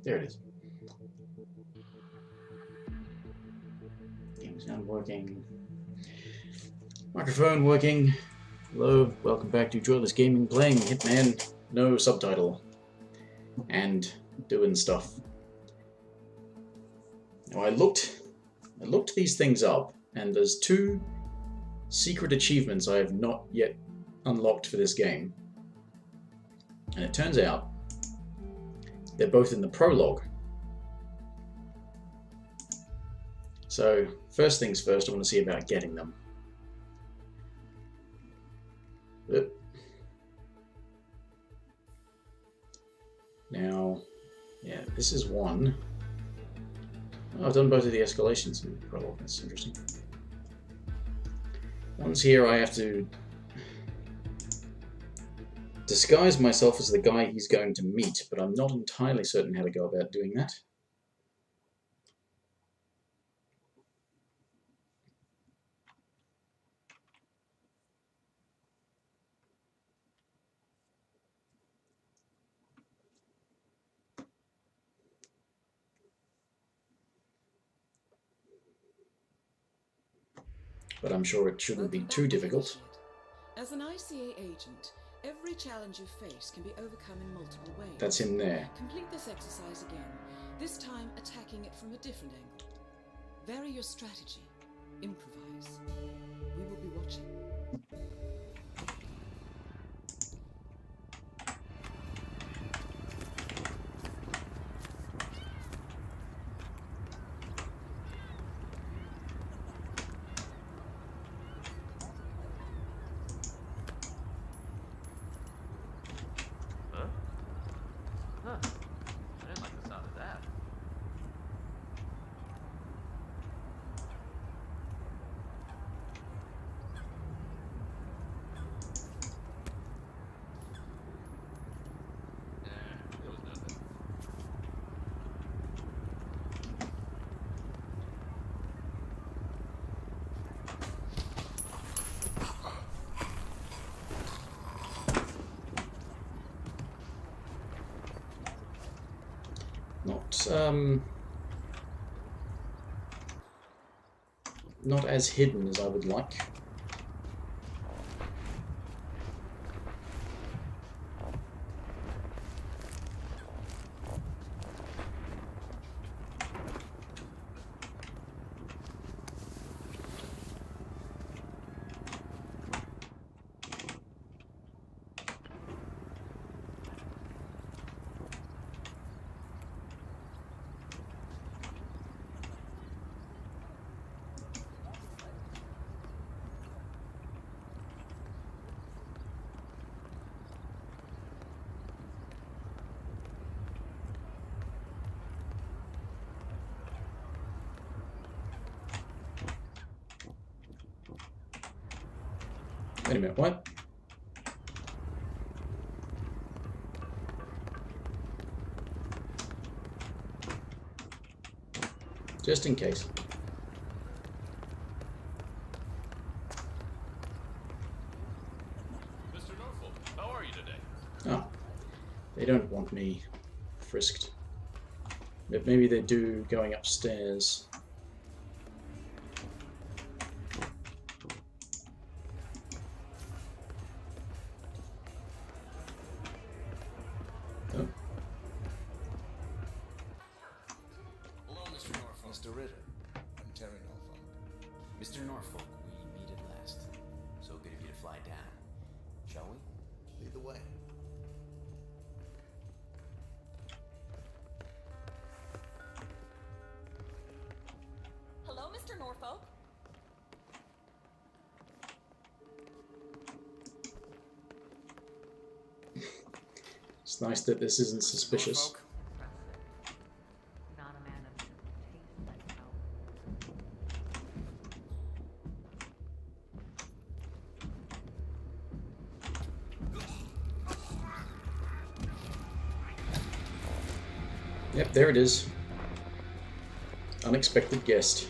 There it is. Game sound working. Microphone working. Hello, welcome back to Joyless Gaming, playing Hitman. No subtitle. And doing stuff. Now I looked these things up, and there's 2 secret achievements I have not yet unlocked for this game. And it turns out they're both in the prologue. So, first things first, I want to see about getting them. Now, yeah, this is one. Oh, I've done both of the escalations in the prologue, that's interesting. One's here I have to disguise myself as the guy he's going to meet, but I'm not entirely certain how to go about doing that. But I'm sure it shouldn't be too difficult. As an ICA agent, every challenge you face can be overcome in multiple ways. That's in there. Complete this exercise again, this time attacking it from a different angle. Vary your strategy. Improvise. We will be watching. Not as hidden as I would like. Wait a minute, what? Just in case. Mr. Norfolk, how are you today? Oh, they don't want me frisked. But maybe they do going upstairs. Mr. Ritter, I'm Terry Norfolk. Mr. Norfolk, we meet at last. So good of you to fly down. Shall we? Lead the way. Hello, Mr. Norfolk. It's nice that this isn't suspicious. Yep, there it is. Unexpected guest.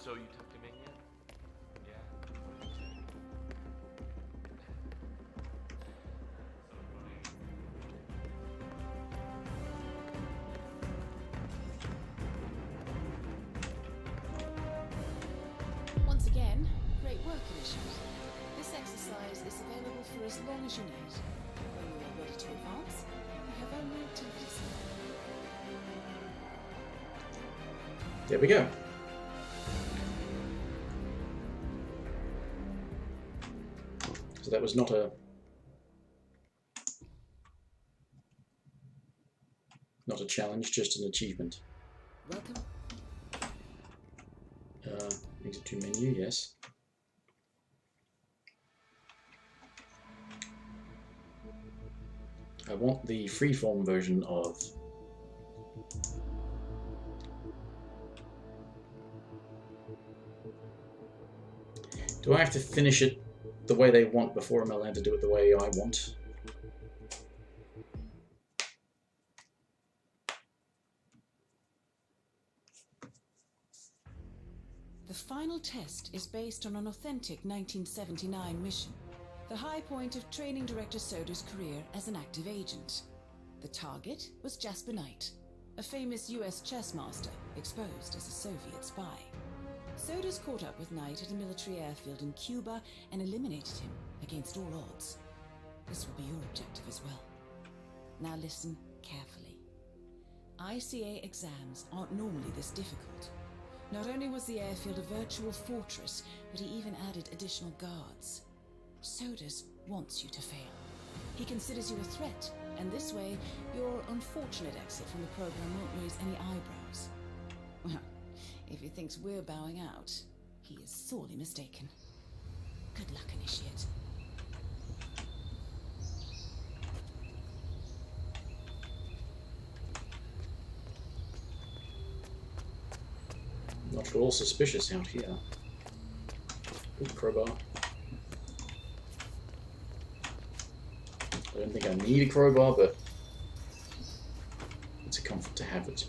So you tucked him in yet? Yeah. Once again, great work, Initiate. This exercise is available for as long as you need. When you are ready to advance, you have only to listen. There we go. So that was not a challenge, just an achievement. Welcome. Exit to menu, yes. I want the freeform version of do I have to finish it the way they want before I'm allowed to do it the way I want? The final test is based on an authentic 1979 mission, the high point of training director Soda's career as an active agent. The target was Jasper Knight, a famous US chess master exposed as a Soviet spy. Soda's caught up with Knight at a military airfield in Cuba and eliminated him against all odds. This will be your objective as well. Now listen carefully. ICA exams aren't normally this difficult. Not only was the airfield a virtual fortress, but he even added additional guards. Sodas wants you to fail. He considers you a threat, and this way, your unfortunate exit from the program won't raise any eyebrows. Well, if he thinks we're bowing out, he is sorely mistaken. Good luck, Initiate. Not at all suspicious out here. Ooh, crowbar. I don't think I need a crowbar, but it's a comfort to have it.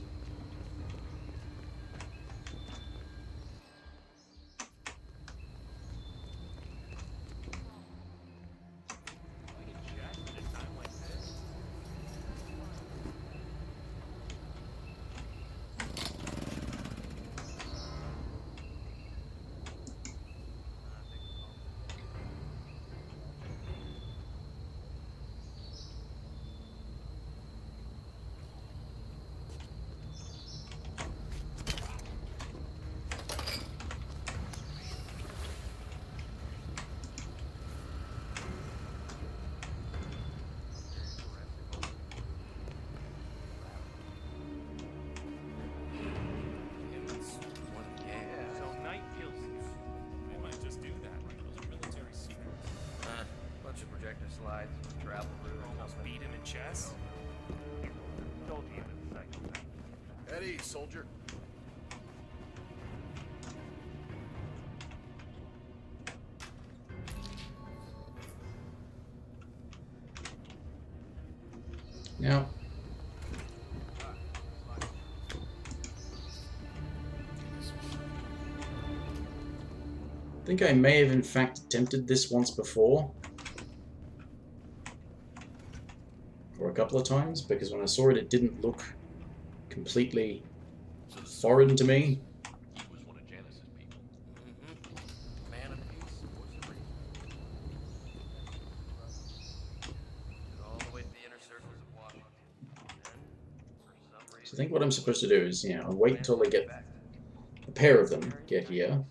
Slides, travel route, Almost beat him in chess. Told you the psychopath. Eddie, soldier. Now, I think I may have in fact attempted this once before. Or a couple of times, because when I saw it, it didn't look completely foreign to me. He was one of Janice's people. Man of peace. What's the reason? All the way to the inner circles of Washington. Then, for some reason, So I think what I'm supposed to do is, you know, I'll wait until they get a pair of them get here,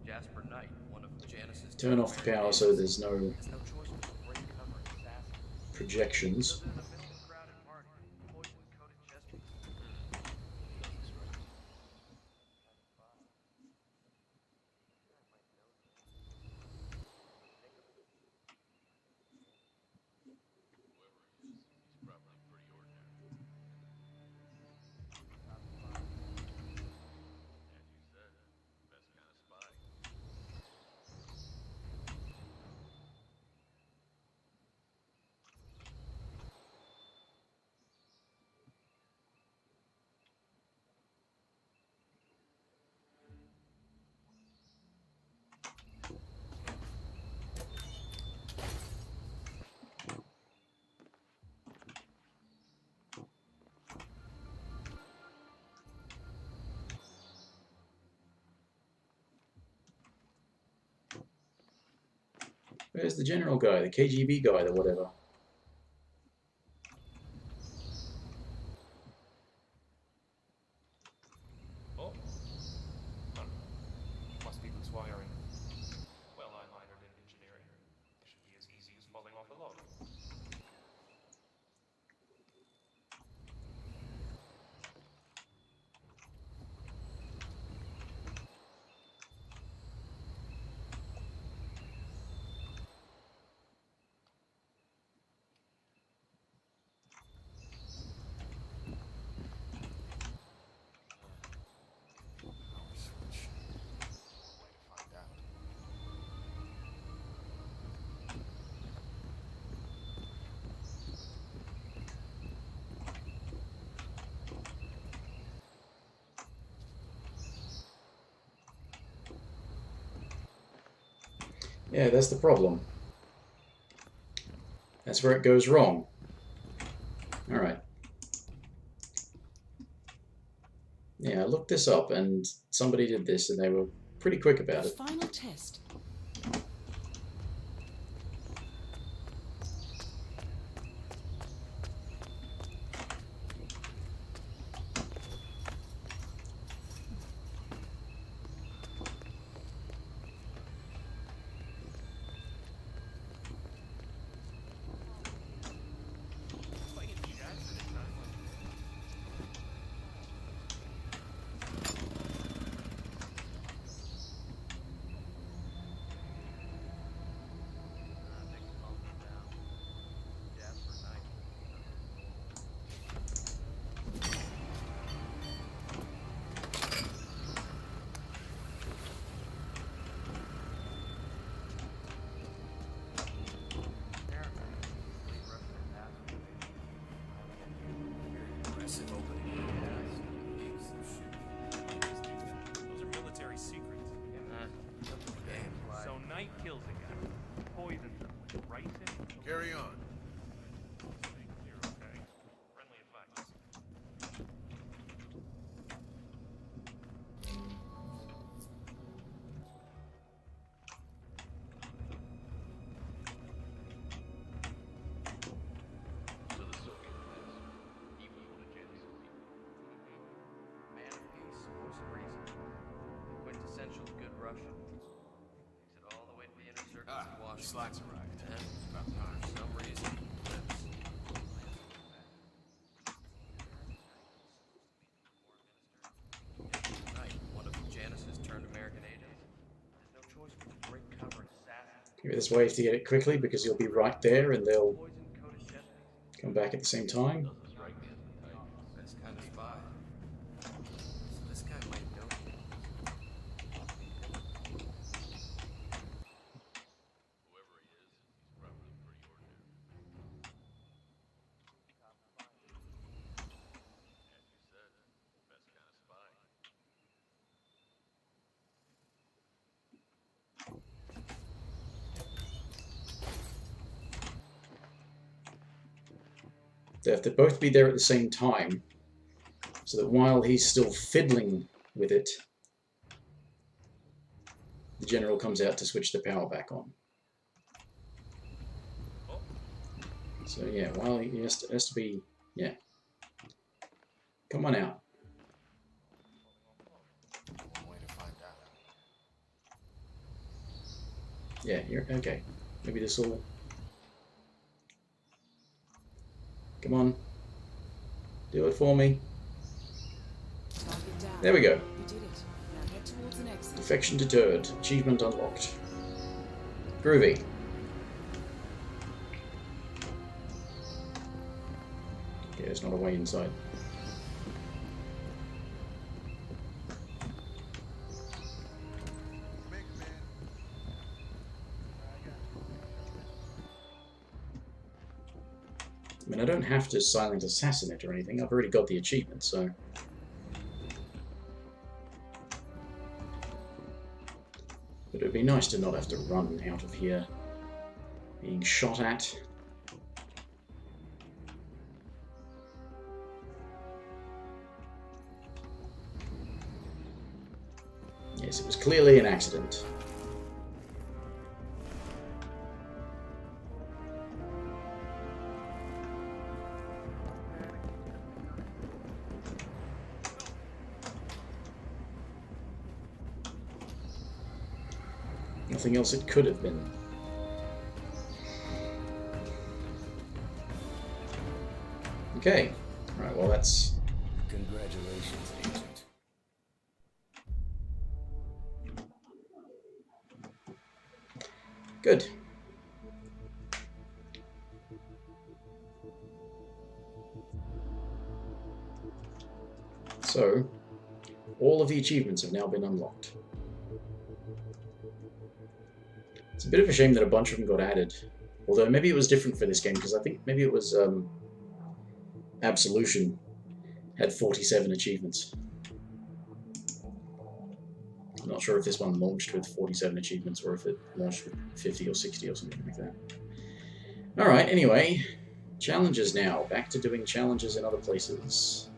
Jasper Knight, one of Janice's turn off the power so there's no no choice but to break cover and assassinate. projections. There's a missing crowded party, poison-coated chess pieces. He's probably pretty ordinary. As you said, best kind of spy. Where's the general guy, the KGB guy, or whatever? Oh. Huh. Must be loose wiring. Well, I minored in engineering. It should be as easy as falling off a log. Power switch. Way to find out. Yeah, that's the problem. That's where it goes wrong. Alright. Yeah, I looked this up and somebody did this and they were pretty quick about The it. final test. Aggressive opening. Those are military secrets. Damn. So Knight kills a guy, poisons him with ricin. Carry on. You're okay. Friendly advice. So the Soviet plans. He was one of Janice's people. Man of peace, voice of reason. The quintessential good Russian. Makes it all the way to the inner circle of Washington. Slacks arrived. And for some reason, lives. Right, one of Janice's turned American agents. There's no choice but to break cover and assassinate. Maybe there's ways to get it quickly because you'll be right there and they'll Poison coated Chesney. come back at the same time. Doesn't strike me as the type. Best kind of spy. So this guy might know you. Whoever he is, he's probably pretty ordinary. As you said, best kind of spy. They have to both be there at the same time so that while he's still fiddling with it, the general comes out to switch the power back on. So yeah, while he has to be, yeah. Come on out. One way to find out. Yeah, you're okay. Maybe this will. Come on. Do it for me. Target down. There we go. You did it. Now head towards an exit. Defection deterred. Achievement unlocked. Groovy. Okay, there's not a way inside. I mean, I don't have to silent assassin it or anything. I've already got the achievement, so. But it would be nice to not have to run out of here being shot at. Yes, it was clearly an accident. nothing else it could have been. Okay. Alright, well that's... Congratulations, Agent. Good. So, all of the achievements have now been unlocked. It's a bit of a shame that a bunch of them got added. Although maybe it was different for this game, because I think maybe it was Absolution had 47 achievements. I'm not sure if this one launched with 47 achievements or if it launched with 50 or 60 or something like that. Alright, anyway, challenges now. Back to doing challenges in other places.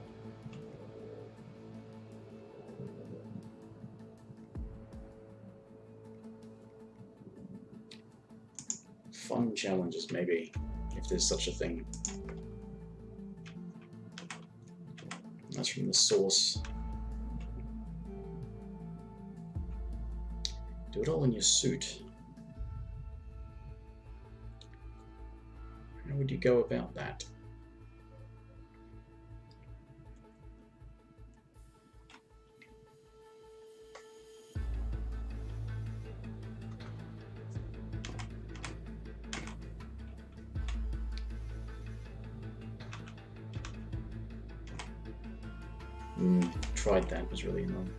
Fun challenges, maybe, if there's such a thing. That's from the source. Do it all in your suit. How would you go about that? Tried that, was really annoying.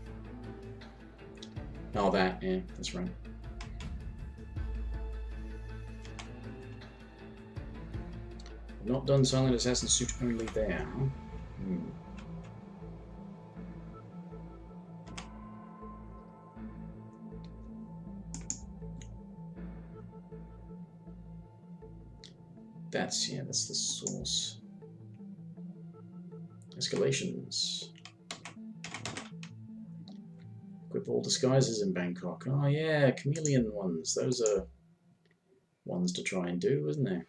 Oh, that, yeah, that's right. Not done Silent Assassin suit only there. That's, yeah, that's the source. Escalations. Equip all disguises in Bangkok. Oh yeah, chameleon ones. Those are ones to try and do, isn't there?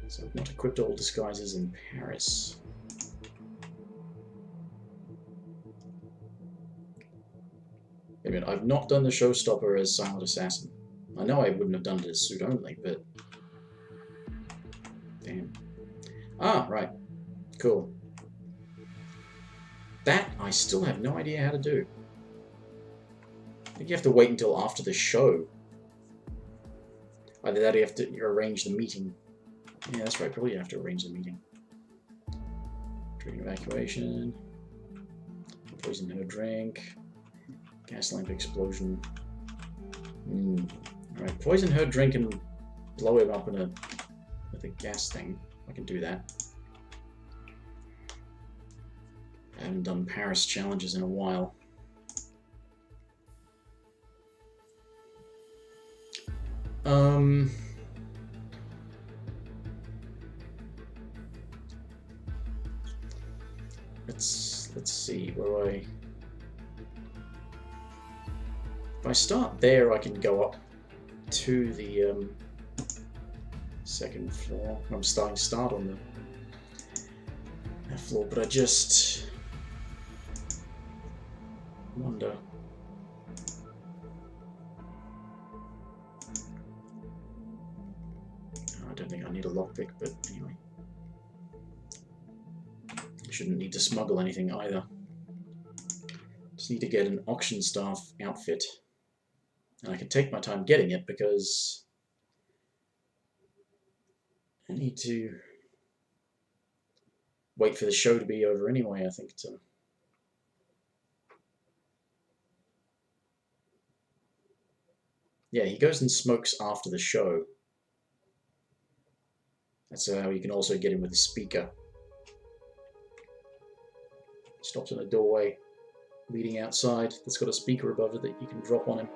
So I've not equipped all disguises in Paris. Wait a minute, I've not done the showstopper as Silent Assassin. I know I wouldn't have done it as suit only, but... Damn. Ah, right. Cool. That, I still have no idea how to do. I think you have to wait until after the show. Either that or you have to arrange the meeting. Yeah, that's right, probably you have to arrange the meeting. Drink evacuation. Poison her drink. Gas lamp explosion. Alright, poison her drink and blow him up with a gas thing. I can do that. I haven't done Paris challenges in a while. Let's see where if I start there, I can go up to the second floor. I'm starting to start on that floor, but I just wonder. I don't think I need a lockpick, but anyway. I shouldn't need to smuggle anything either. Just need to get an auction staff outfit. And I can take my time getting it because I need to wait for the show to be over anyway, I think. Yeah, he goes and smokes after the show. That's how you can also get him with a speaker. Stops in a doorway leading outside that's got a speaker above it that you can drop on him.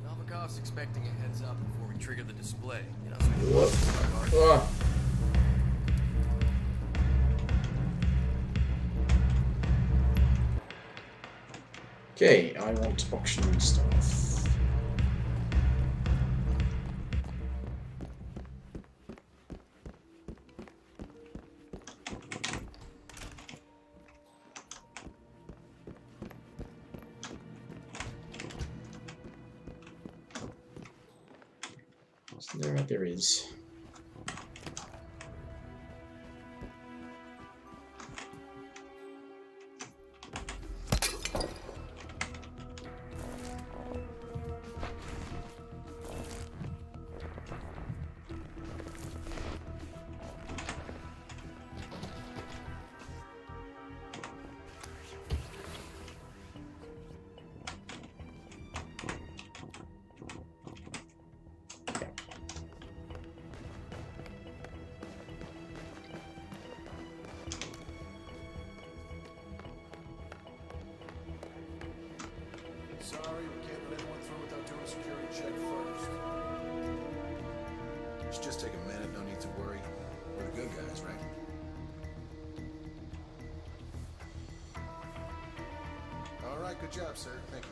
Novikov's expecting a heads up before we trigger the display. You know, Whoa. Okay, I want auctioning stuff. There is. Sorry, we can't let anyone through without doing a security check first. It should just take a minute, no need to worry. We're the good guys, right? All right, good job, sir. Thank you.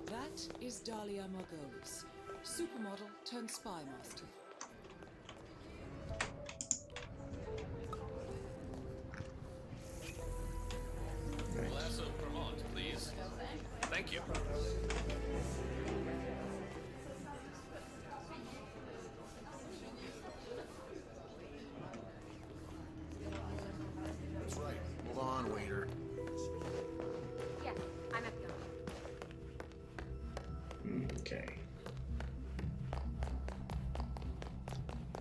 That is Dahlia Margolis, supermodel turned spy master. Glass of Vermont, please. Thank you. That's right. Move on, waiter. Yes, I'm at the Okay.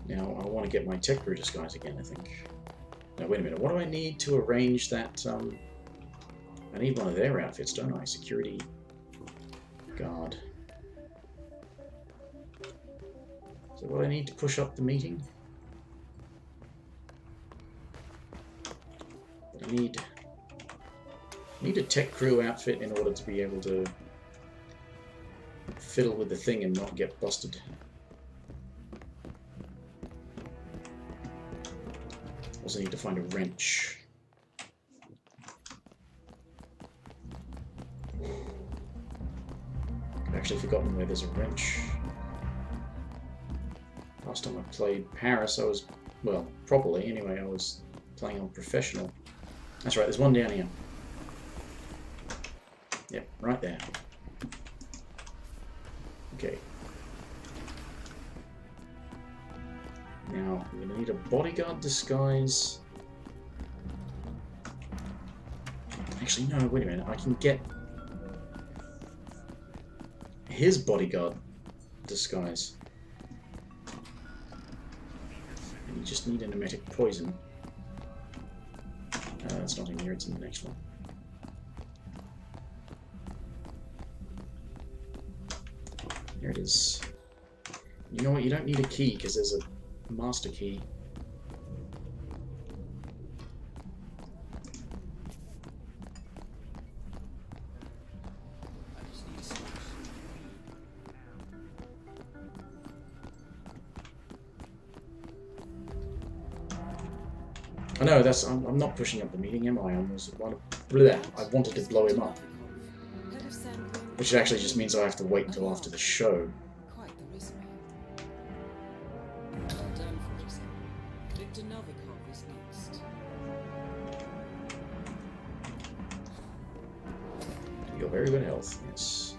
Now I want to get my tech crew disguise again, I think. Now wait a minute, what do I need to arrange that? I need one of their outfits, don't I? Security guard. So what do I need to push up the meeting? I need a tech crew outfit in order to be able to fiddle with the thing and not get busted. Also need to find a wrench. I've actually forgotten where there's a wrench. Last time I played Paris, I was, well, properly anyway, I was playing on professional. That's right, there's one down here. Yep, right there. Okay. Now, I'm going to need a bodyguard disguise. Actually, no, wait a minute. I can get his bodyguard disguise. And you just need an emetic poison. That's not in here, it's in the next one. Here it is. You know what? You don't need a key because there's a master key. I know that's. I'm not pushing up the meeting, am I? I wanted to blow him up, Head of Sanguine, which actually just means I have to wait until after the show. quite the resume. Well done, 47. Victor Novikov is next. You're very good health. Yes.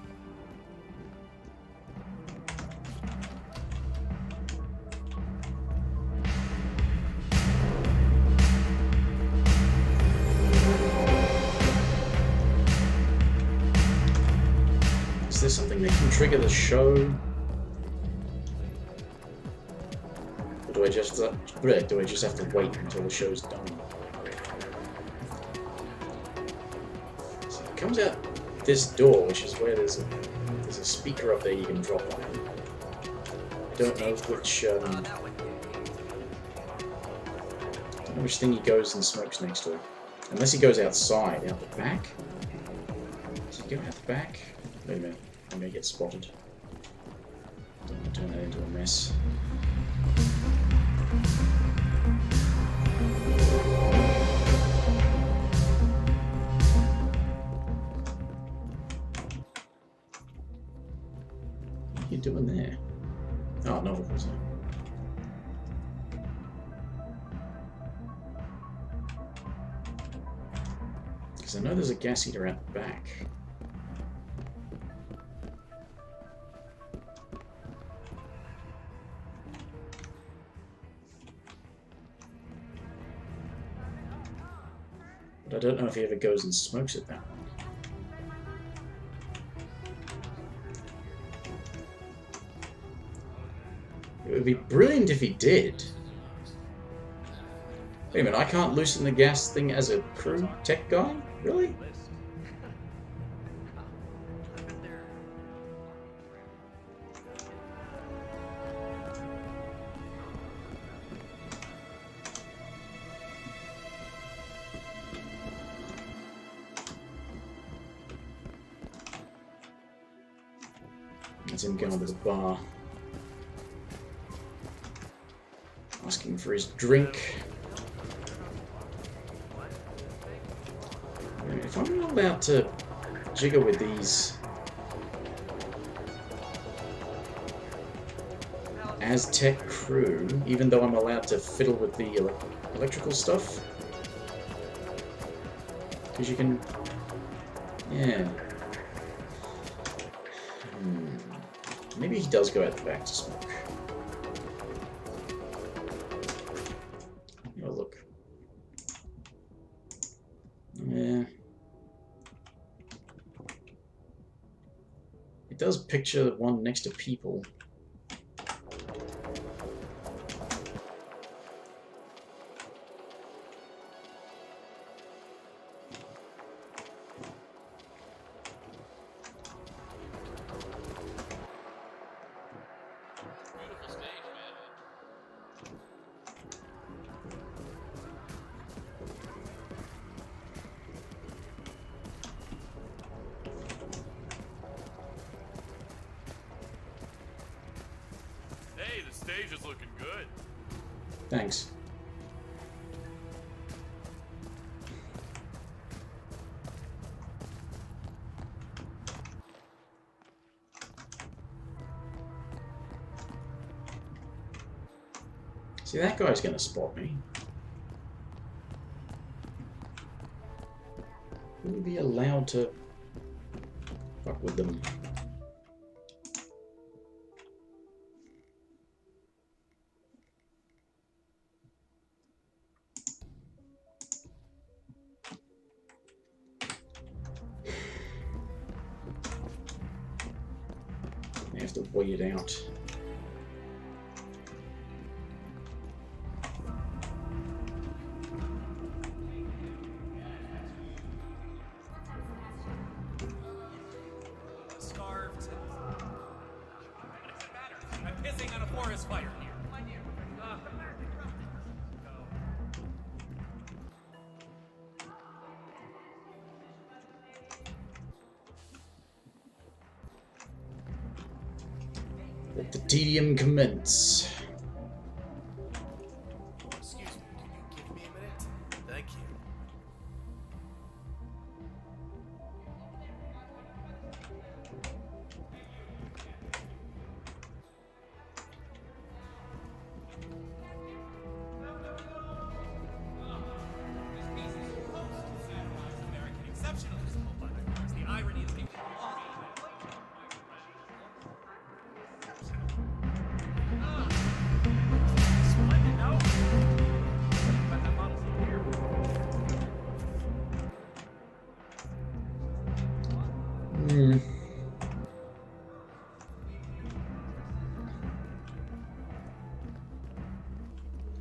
Is there something that can trigger the show? Or do I just have to wait until the show's done? So it comes out this door, which is where there's a speaker up there you can drop on. I don't know which thing he goes and smokes next to. Unless he goes outside, out the back. Does he go out the back? Wait a minute, I'm gonna get spotted. Don't want to turn that into a mess. What are you doing there? Oh, novels. Because I know there's a gas eater out the back. But I don't know if he ever goes and smokes at that one. It would be brilliant if he did. Wait a minute, I can't loosen the gas thing as a crew tech guy? Really? That's him going to the bar. Asking for his drink. If I'm not allowed to jiggle with these Aztec crew, even though I'm allowed to fiddle with the electrical stuff, because you can, yeah. Maybe he does go out the back to smoke. Oh, look. Yeah. It does picture the one next to people. Hey, the stage is looking good. Thanks. See, that guy's gonna spot me. Will we be allowed to fuck with them? I have to wait it out. Starved. What does it matter? I'm pissing on a forest fire here. Let the tedium commence. Excuse me, can you give me a minute? Thank you. American exceptionalism, but it's the irony of people. Splendid, no? But that model's here.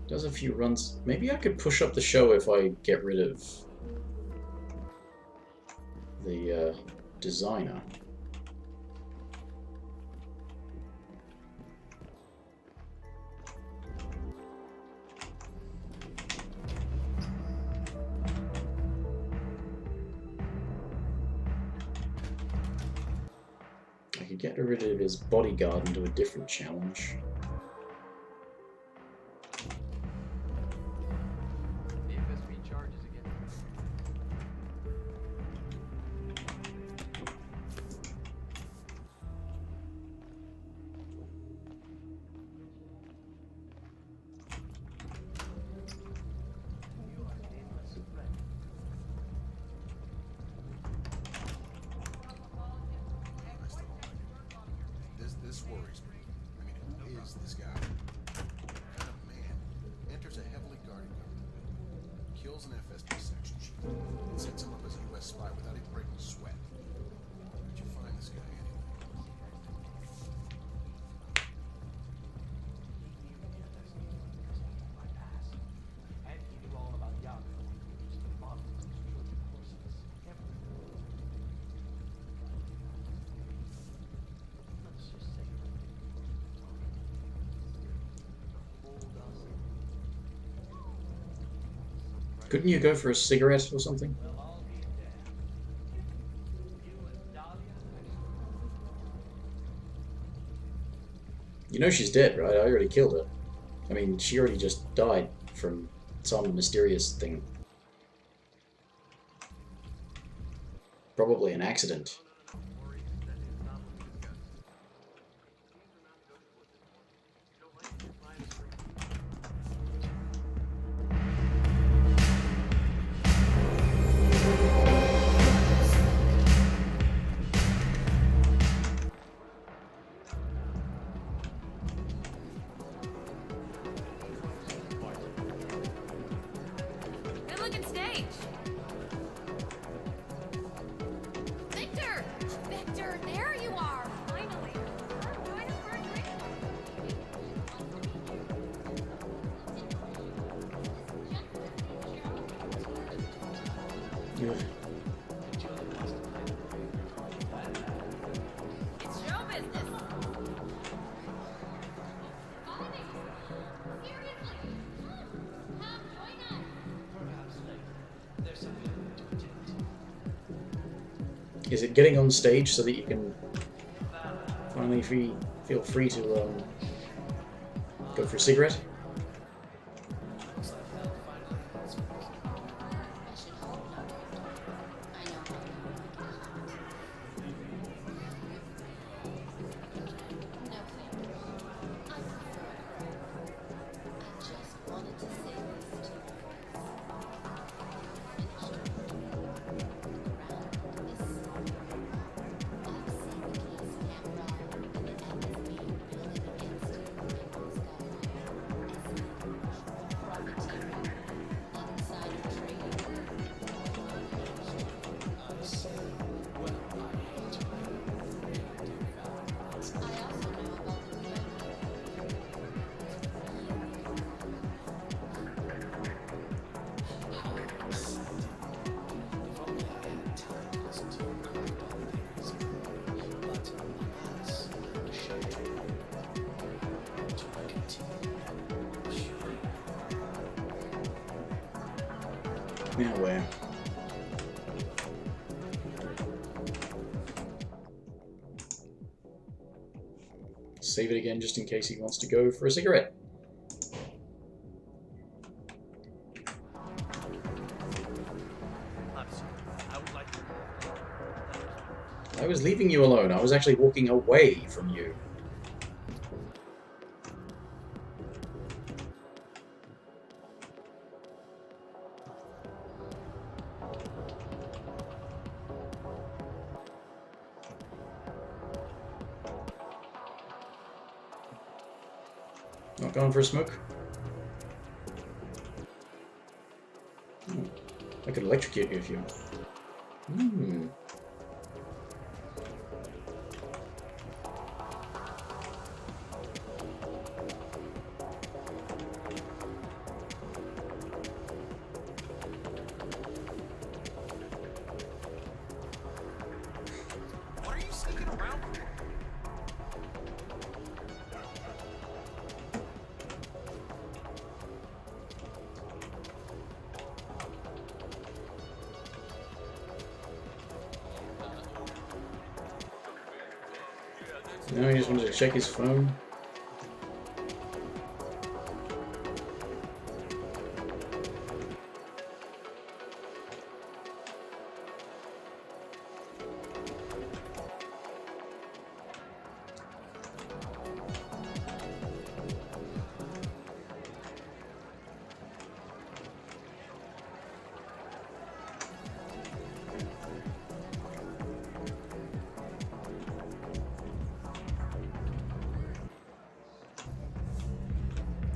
Does a few runs. Maybe I could push up the show if I get rid of the designer. Get rid of his bodyguard and do a different challenge. The FSB charges again. This worries me. I mean, who is this guy? What kind of man enters a heavily guarded government building, kills an FSB section chief, and sets him up as a U.S. spy without even breaking a sweat? Where'd you find this guy anyway? Couldn't you go for a cigarette or something? You know she's dead, right? I already killed her. I mean, she already just died from some mysterious thing. Probably an accident. Good looking stage. Victor! Victor, there you are! Finally. Join us for a drink. Ugh. It's show business. Is it getting on stage so that you can finally feel free to go for a cigarette? Now where? Save it again just in case he wants to go for a cigarette. I was leaving you alone. I was actually walking away from you. Not going for a smoke? I could electrocute you if you... What are you sneaking around for? No, he just wanted to check his phone.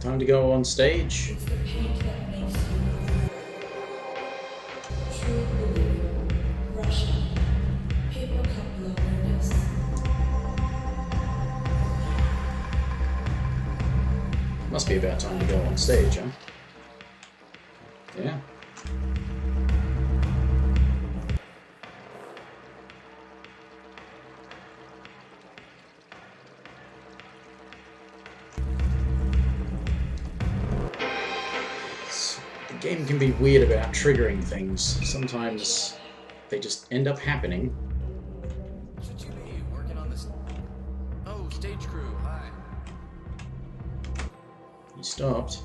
Time to go on stage. It's the paint that makes you true believer. Russia. Paper cup loneliness. Must be about time to go on stage, huh? Yeah. The game can be weird about triggering things. Sometimes they just end up happening. Should you be working on this? Oh, stage crew, hi. He stopped.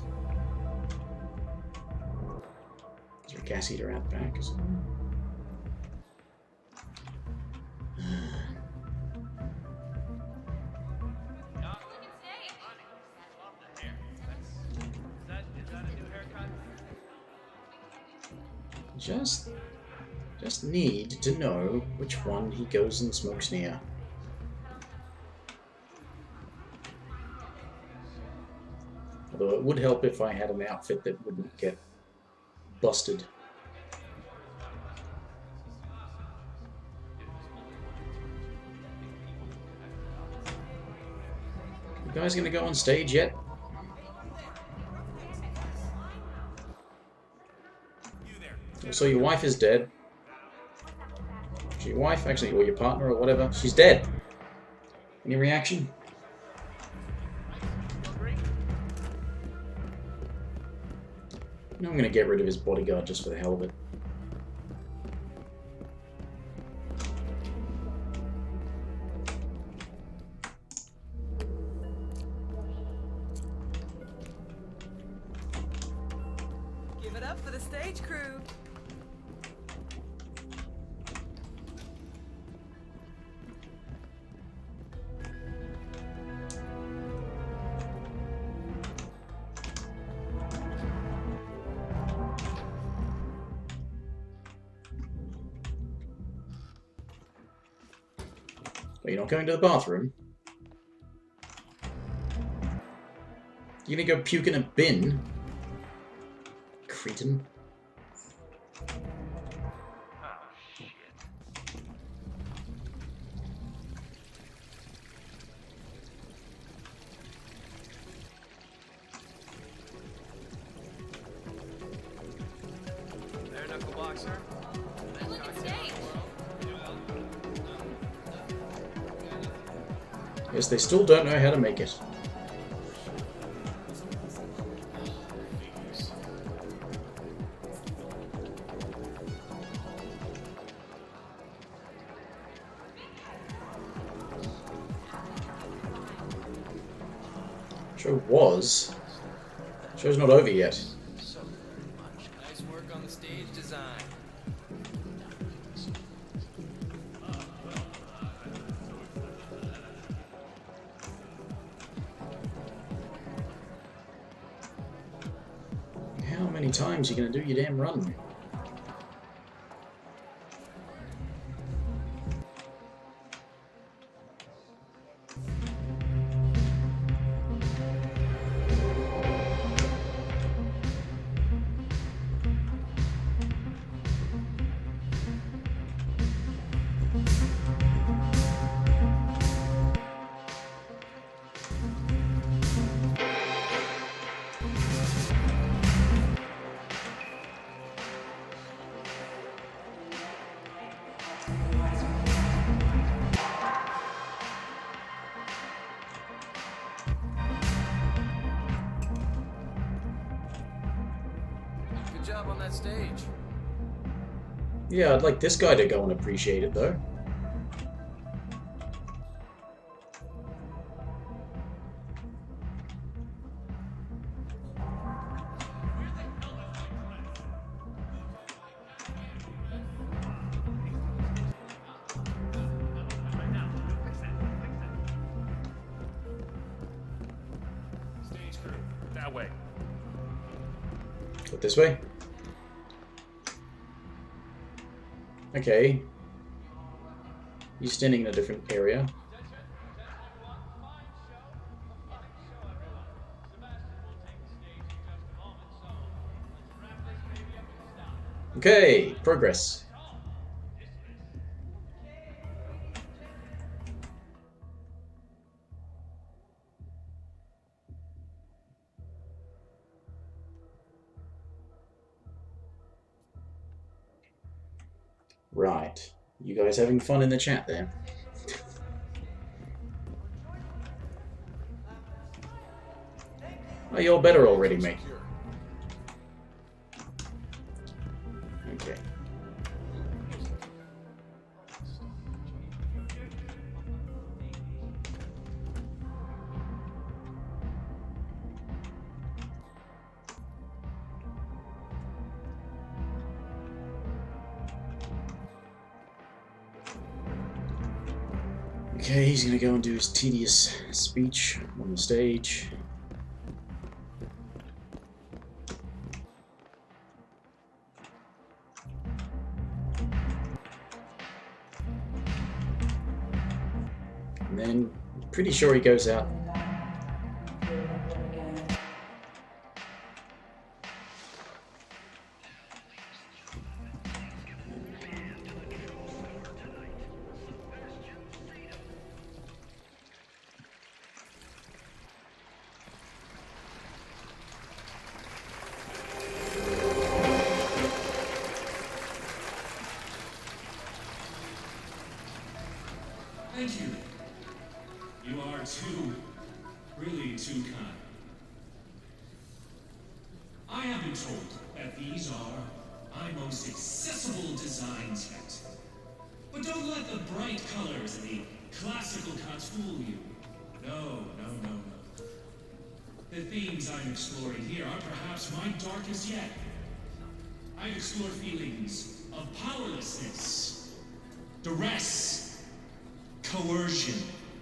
Is there a gas heater out the back or something? Just need to know which one he goes and smokes near. Although it would help if I had an outfit that wouldn't get busted. You guys gonna go on stage yet? So your wife is dead. So your wife, actually, or your partner, or whatever, she's dead. Any reaction? No, I'm gonna get rid of his bodyguard just for the hell of it. Give it up for the stage crew. But you're not going to the bathroom? You're gonna go puke in a bin? Cretin. There, knuckle boxer. Look at stage. Yes, they still don't know how to make it. Show was. Show's not over yet. So much. Nice work on the stage design. How many times are you gonna do your damn run? Good job on that stage. Yeah, I'd like this guy to go and appreciate it, though. That way. Go this way. Okay. He's standing in a different area. Okay, progress. Right. You guys having fun in the chat there? Oh, you're better already, mate. Okay. Okay, he's gonna go and do his tedious speech on the stage. And then, pretty sure he goes out. Thank you. You are really too kind. I have been told that these are my most accessible designs yet. But don't let the bright colors and the classical cuts fool you. No. The themes I'm exploring here are perhaps my darkest yet. I explore feelings of powerlessness, duress, coercion.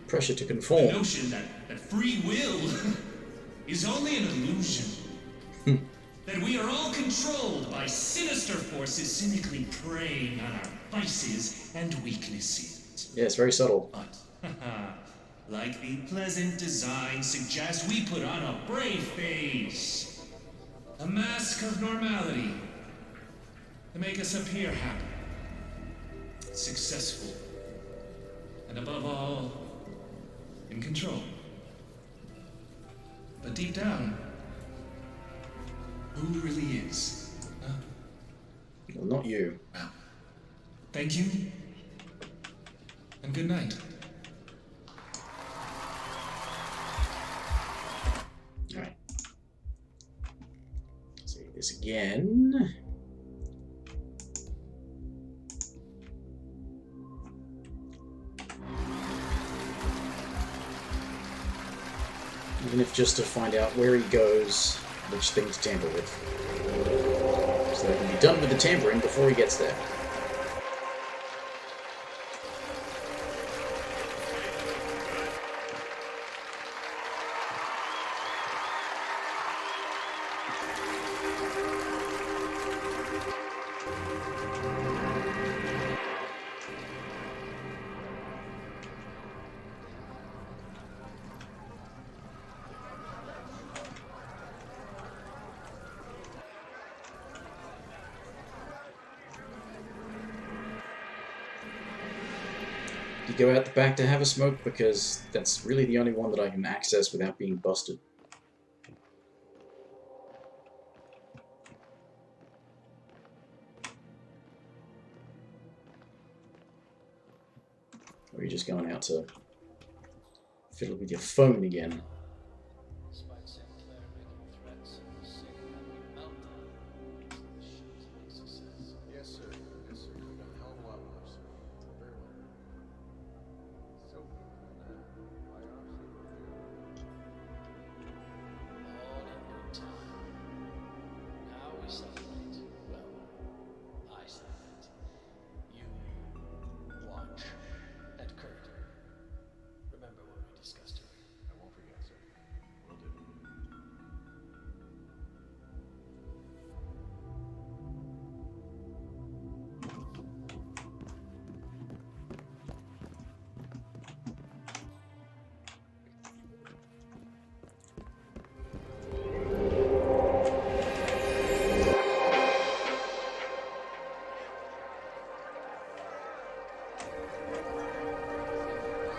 Pressure to conform. The notion that free will is only an illusion. That we are all controlled by sinister forces cynically preying on our vices and weaknesses. Yeah, it's very subtle. But, like the pleasant design suggests, we put on a brave face. A mask of normality. To make us appear happy. Successful. And above all, in control. But deep down, who really is? Huh? Well, not you. Well, thank you. And good night. Alright. Say this again. Even if just to find out where he goes, which thing to tamper with. So that I can be done with the tampering before he gets there. You go out the back to have a smoke because that's really the only one that I can access without being busted. Or are you just going out to fiddle with your phone again?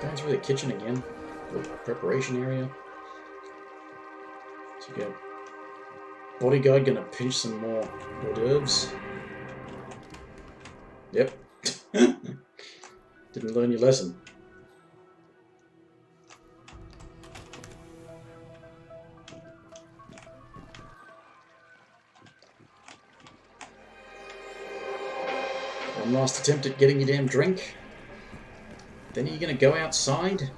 going through the kitchen again. The preparation area. So you got bodyguard gonna pinch some more hors d'oeuvres. Yep. Didn't learn your lesson. One last attempt at getting your damn drink. Then you're gonna go outside?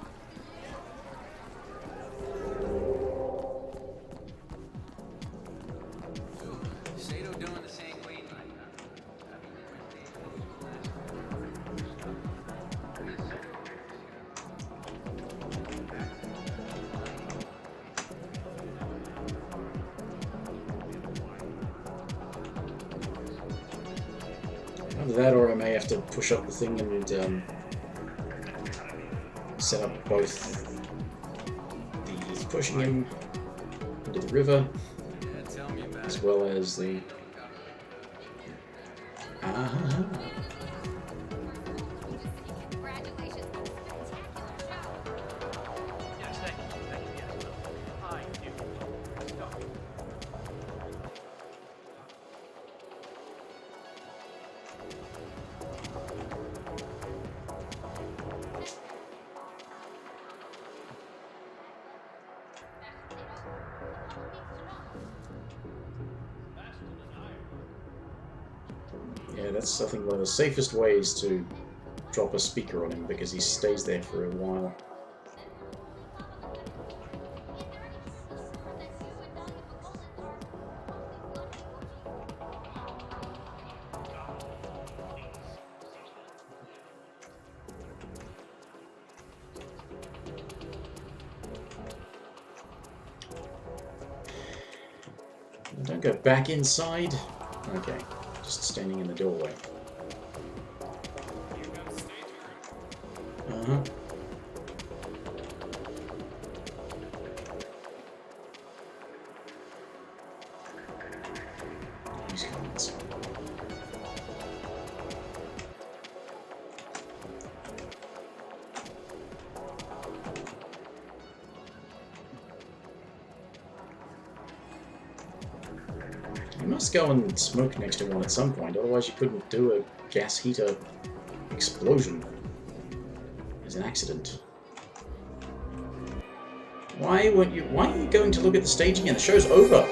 Sato doing the same weight like Either that, or I may have to push up the thing and set up both the pushing him into the river, as well as the... Congratulations. Yes, thank you. Thank you. Yes, well, I do. Stop. Yeah, that's, I think, one of the safest ways to drop a speaker on him, because he stays there for a while. Don't go back inside. Okay, just standing in the doorway. Uh-huh. Use comments. You must go and smoke next to one at some point, otherwise you couldn't do a gas heater explosion as an accident. Why are you going to look at the stage again? The show's over!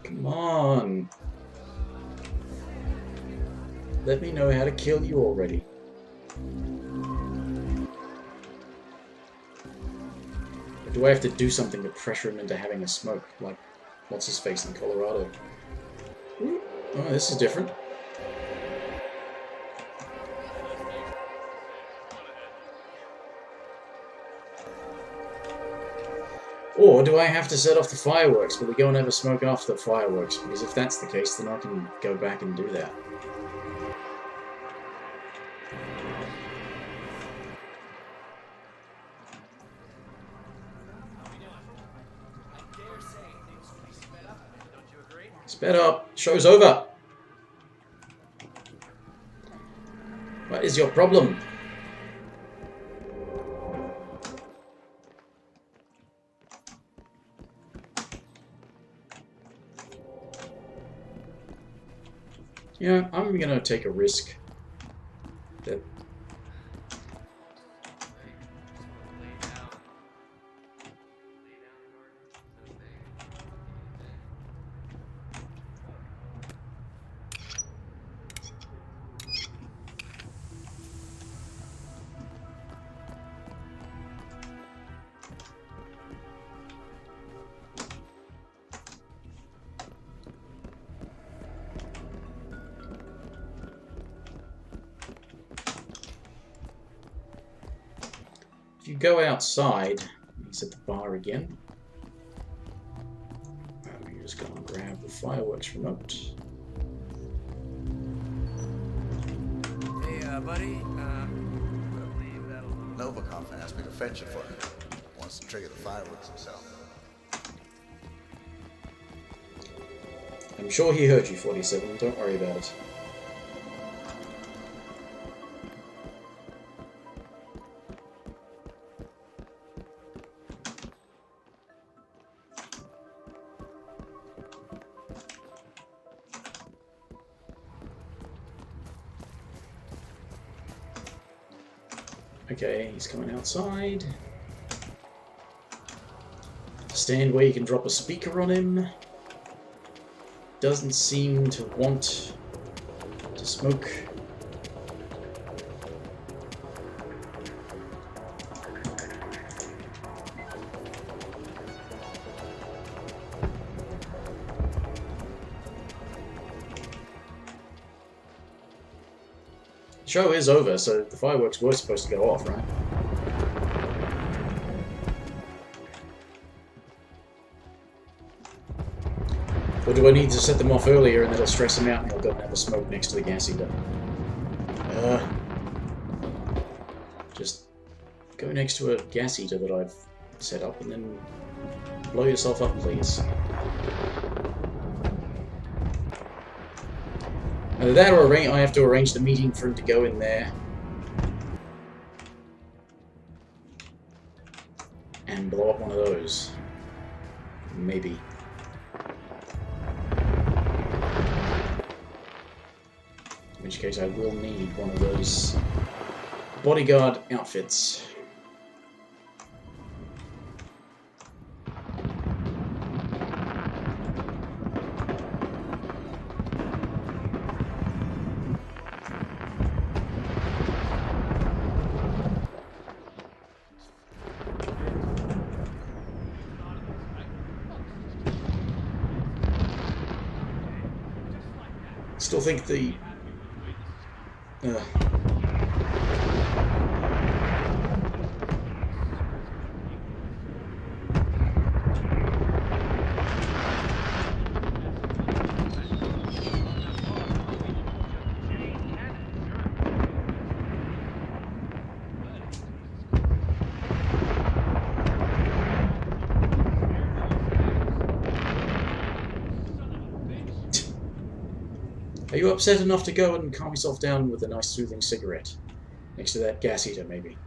Come on! Let me know how to kill you already. Do I have to do something to pressure him into having a smoke, like what's his face in Colorado? Ooh. Oh, this is different. Or do I have to set off the fireworks, but we go and have a smoke after the fireworks? Because if that's the case, then I can go back and do that. Sped up. Show's over. What is your problem? Yeah, I'm gonna take a risk that if you go outside, he's at the bar again. You just go and grab the fireworks remote. Hey, buddy, leave that alone. Novikov asked me to fetch it for him. Wants to trigger the fireworks himself. I'm sure he heard you, 47. Don't worry about it. Okay, he's coming outside. Stand where you can drop a speaker on him. Doesn't seem to want to smoke. The show is over, so the fireworks were supposed to go off, right? Or do I need to set them off earlier and that'll stress him out and he'll go and have a smoke next to the gas heater? Just go next to a gas heater that I've set up and then blow yourself up, please. Either that or I have to arrange the meeting for him to go in there and blow up one of those. Maybe. In which case I will need one of those bodyguard outfits. Still think the Are you upset enough to go and calm yourself down with a nice soothing cigarette? Next to that gas heater, maybe.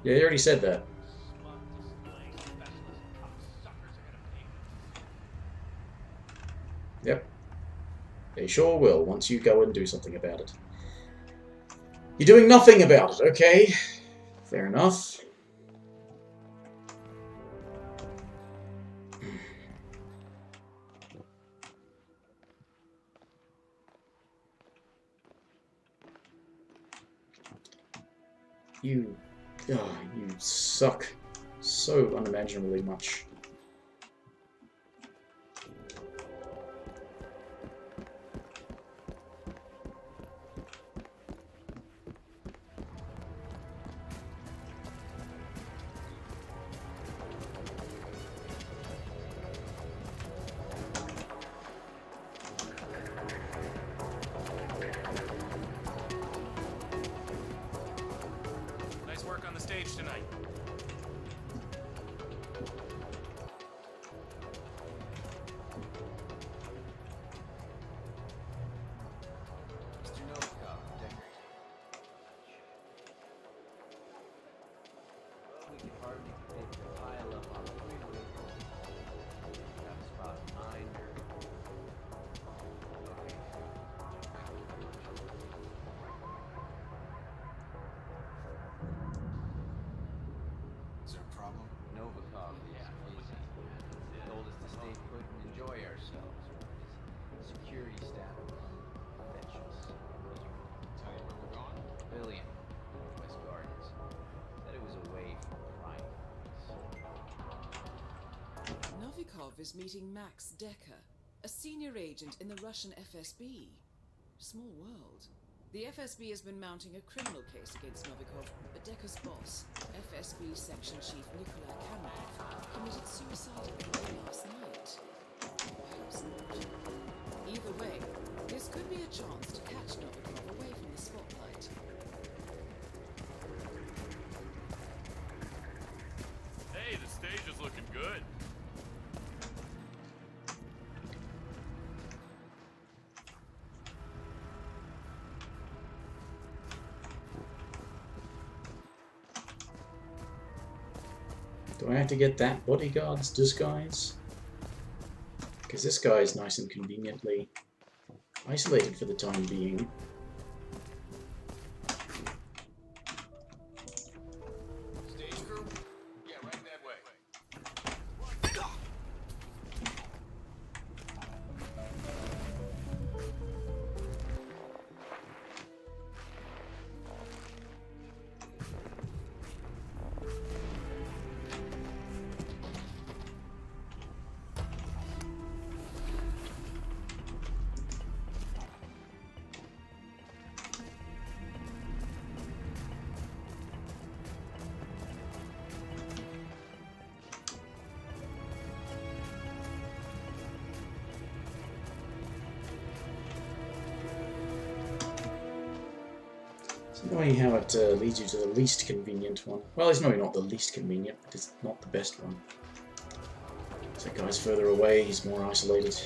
Yeah, you already said that. Yep. They sure will, once you go and do something about it. You're doing nothing about it, okay? Fair enough. You suck so unimaginably much. Tonight. Mr. Novikov, decorate. We can hardly fit the pile up on the freeway. That's about 9 or... Okay. Is there a problem? Novikov is told us to stay put and enjoy ourselves. His security staff fetch us. Tell you where we're going? Billion, West Gardens. Said it was away from crime. Novikov is meeting Max Decker, a senior agent in the Russian FSB. Small world. The FSB has been mounting a criminal case against Novikov, but Decker's boss, FSB Section Chief Nikolai Kamarov, committed suicide last night. Perhaps not. Either way, this could be a chance to catch Novikov away from the Do I have to get that bodyguard's disguise? Because this guy is nice and conveniently isolated for the time being. Stage crew? Yeah, right that way. It's annoying how it leads you to the least convenient one. Well, it's maybe not the least convenient, but it's not the best one. So that guy's further away, he's more isolated.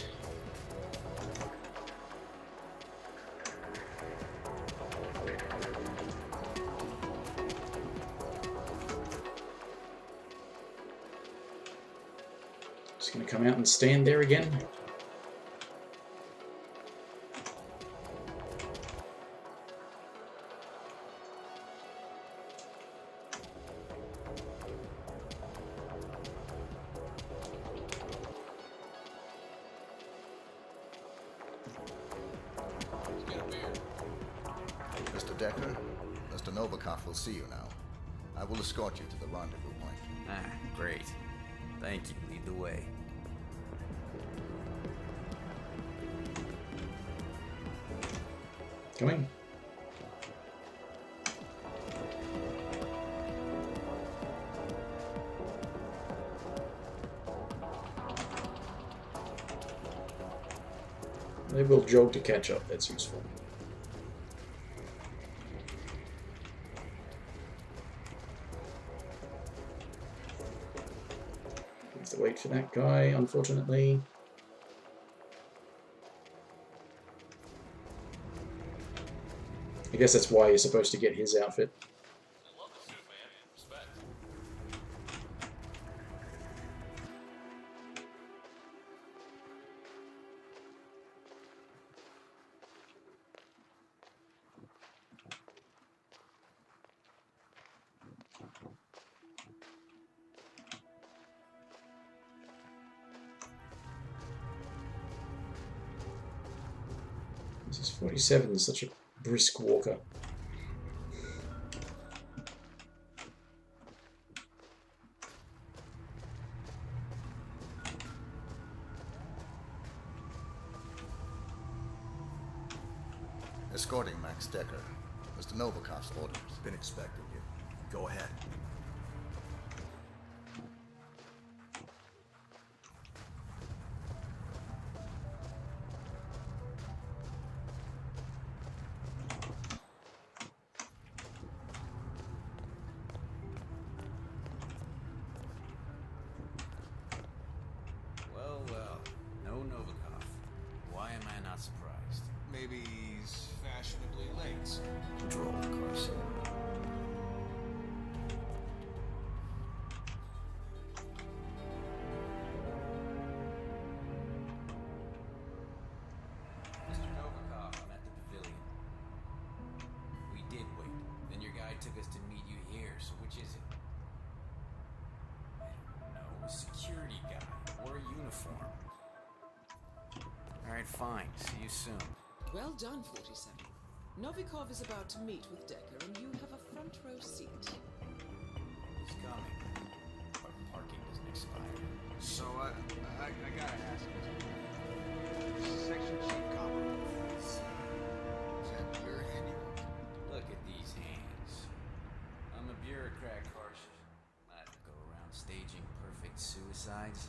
Just gonna come out and stand there again. Mr. Decker, Mr. Novikov will see you now. I will escort you to the rendezvous point. Ah, great. Thank you. Lead the way. Coming. They will jog to catch up, that's useful. Have to wait for that guy, unfortunately. I guess that's why you're supposed to get his outfit. Love the suit, man. Respect. This is 47, such a brisk walker. Escorting Max Decker. Mr. Novikov's orders. Been expecting you. Go ahead. Well, no Novikov. Why am I not surprised? Maybe he's fashionably late. Droll, Carson. Mr. Novikov, I'm at the pavilion. We did wait. Then your guy took us to meet you here, so which is it? I don't know. A security guy. Or a uniform. Alright, fine. See you soon. Well done, 47. Novikov is about to meet with Decker, and you have a front row seat. He's coming. But parking doesn't expire. So, I gotta ask you. Section chief copper. Is that your handiwork? Look at these hands. I'm a bureaucrat, Carson. I don't go around staging perfect suicides.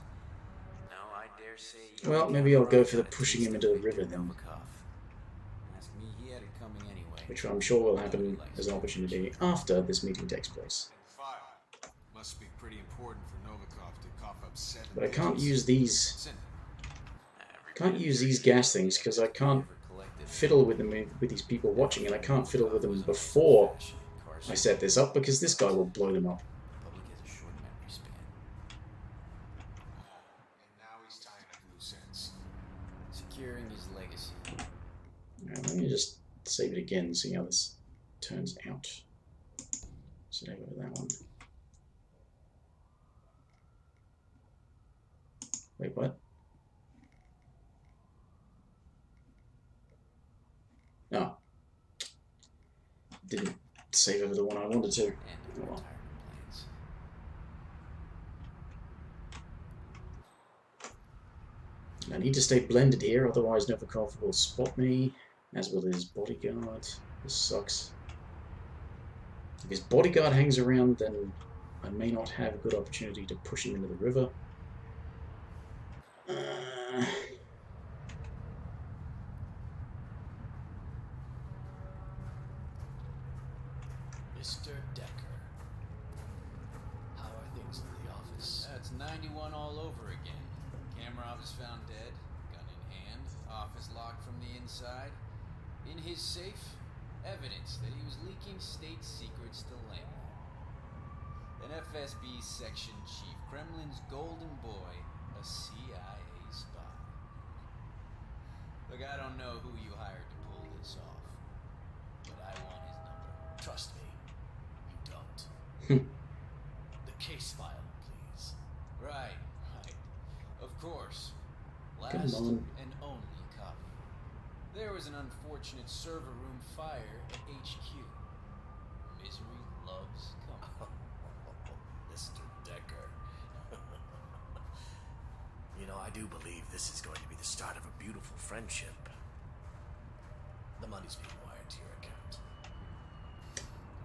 No, I dare say you... Well, maybe I'll go for the pushing him into the river then. Ask me, he had it coming anyway. Which I'm sure will happen as an opportunity after this meeting takes place. File. Must be pretty important for Novikov to cough up 7 But I can't pages. use these. Send it. Can't use these gas things because I can't fiddle with them with these people watching, and I can't fiddle with them before I set this up because this guy will blow them up. Public has a short memory span. securing his legacy. Alright, let me just save it again and see how this turns out. So I go to that one. Wait, what? No. Didn't save over the one I wanted to. Oh, well. I need to stay blended here, otherwise Novikov will spot me, as will his bodyguard. This sucks. If his bodyguard hangs around, then I may not have a good opportunity to push him into the river. Mr. Decker. How are things in the office? That's 91 all over again. Kamarov is found dead, gun in hand, office locked from the inside. In his safe, evidence that he was leaking state secrets to Langley. An FSB section chief, Kremlin's golden boy, a CIA spy. Look, I don't know who you hired to pull this off, but I want his number. Trust me, you don't. The case file, please. Right. Of course. Last and only copy. There was an unfortunate server room fire at HQ. Misery loves company. Mr. Decker. You know, I do believe this is going to be the start of a beautiful friendship. The money's being wired to your account.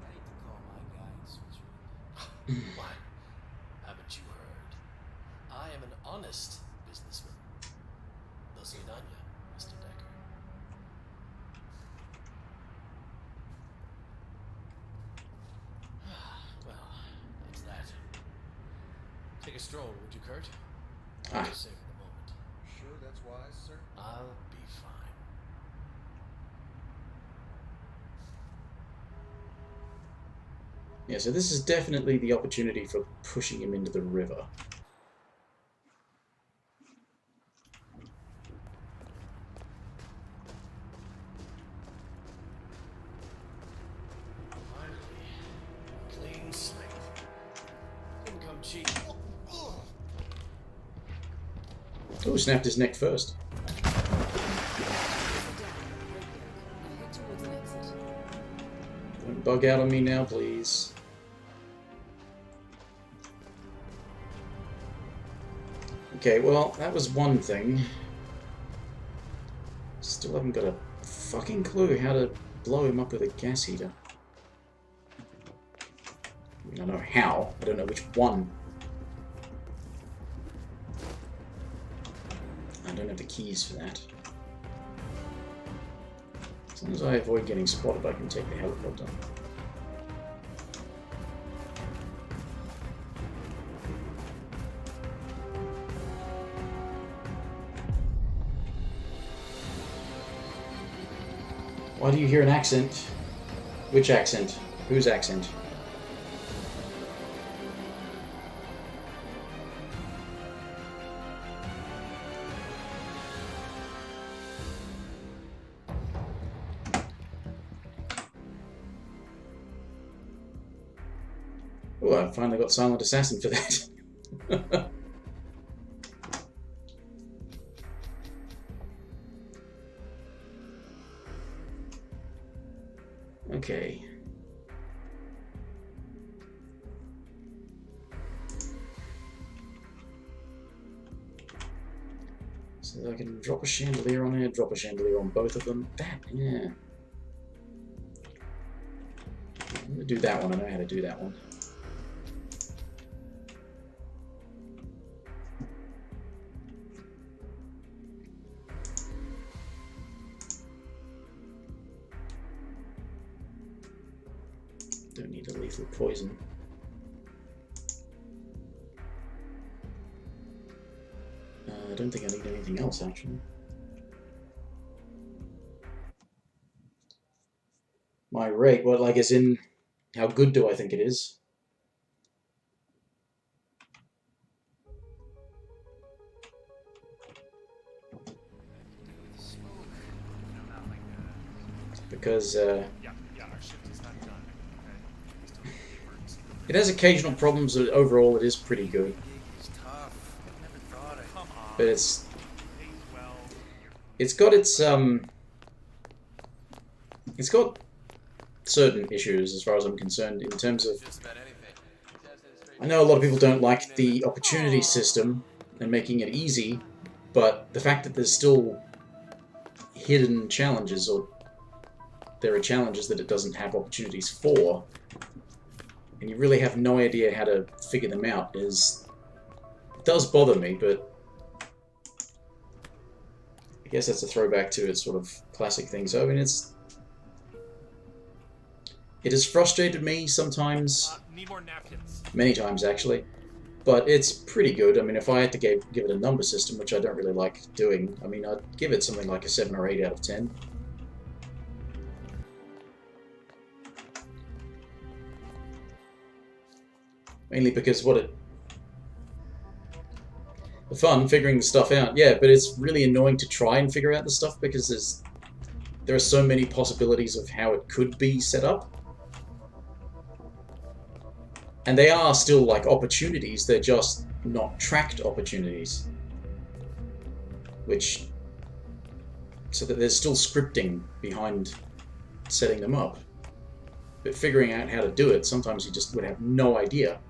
I hate to call my guy in Switzerland. Why? Haven't you heard? I am an honest businessman. До свидания, Mr. Decker. Well, that's that. Take a stroll, would you, Kurt? I'll just save the moment. Sure that's wise, sir? I'll be fine. Yeah, so this is definitely the opportunity for pushing him into the river. Clean slate. Didn't come cheap. Oh, snapped his neck first. Don't bug out on me now, please. Okay, well, that was one thing. Still haven't got a fucking clue how to blow him up with a gas heater. I mean, I know how, I don't know which one. I don't have the keys for that. As long as I avoid getting spotted, I can take the helicopter. Why do you hear an accent? Which accent? Whose accent? Oh, I finally got Silent Assassin for that. Okay. So I can drop a chandelier on here, drop a chandelier on both of them. That, yeah. I'm gonna do that one. I know how to do that one. Don't need a lethal poison. I don't think I need anything else, actually. My rate, what, like, as in, how good do I think it is? because Yeah, our shift is not done. Okay? We still need the emergency. it has occasional problems, but overall it is pretty good. It's tough. I never thought I'd... Come on. But Pays well. it's got it's got certain issues as far as I'm concerned in terms of, Just about anything. I know a lot of people don't like the opportunity system and making it easy, but the fact that there's still hidden challenges, or there are challenges that it doesn't have opportunities for, and you really have no idea how to figure them out, does bother me, but I guess that's a throwback to its sort of classic thing. So I mean, it has frustrated me sometimes, Need more napkins. many times actually, but it's pretty good. I mean, if I had to give it a number system, which I don't really like doing, I mean, I'd give it something like a 7 or 8 out of 10. Mainly because the fun figuring the stuff out, yeah, but it's really annoying to try and figure out the stuff because there are so many possibilities of how it could be set up. And they are still like opportunities, they're just not tracked opportunities. So that there's still scripting behind setting them up. But figuring out how to do it, sometimes you just would have no idea.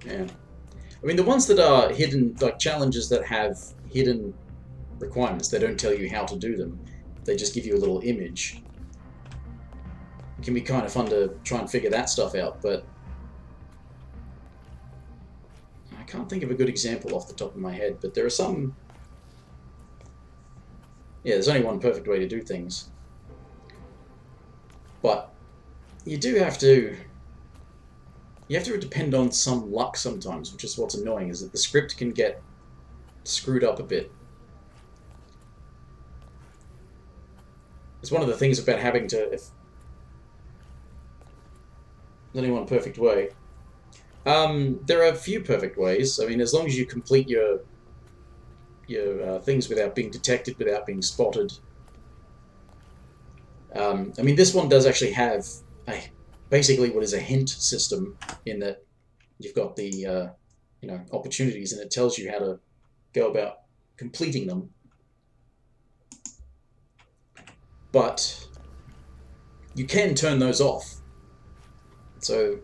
Yeah. I mean, the ones that are hidden, like challenges that have hidden requirements, they don't tell you how to do them. They just give you a little image. It can be kind of fun to try and figure that stuff out, but I can't think of a good example off the top of my head, but there are some... Yeah, there's only one perfect way to do things. But you do have to... You have to depend on some luck sometimes, which is what's annoying, is that the script can get screwed up a bit. It's one of the things about having to... There's only one perfect way. There are a few perfect ways. I mean, as long as you complete your things without being detected, without being spotted. I mean, this one does actually have basically what is a hint system, in that you've got the opportunities, and it tells you how to go about completing them. But you can turn those off. So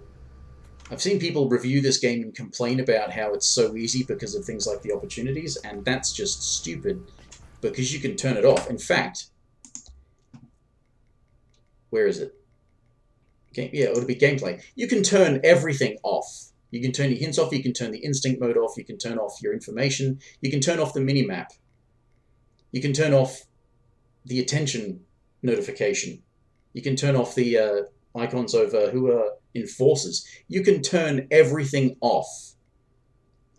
I've seen people review this game and complain about how it's so easy because of things like the opportunities, and that's just stupid, because you can turn it off. In fact, where is it? Yeah, it would be gameplay. You can turn everything off. You can turn your hints off, you can turn the instinct mode off, you can turn off your information, you can turn off the minimap. You can turn off the attention notification. You can turn off the icons over who are enforcers. You can turn everything off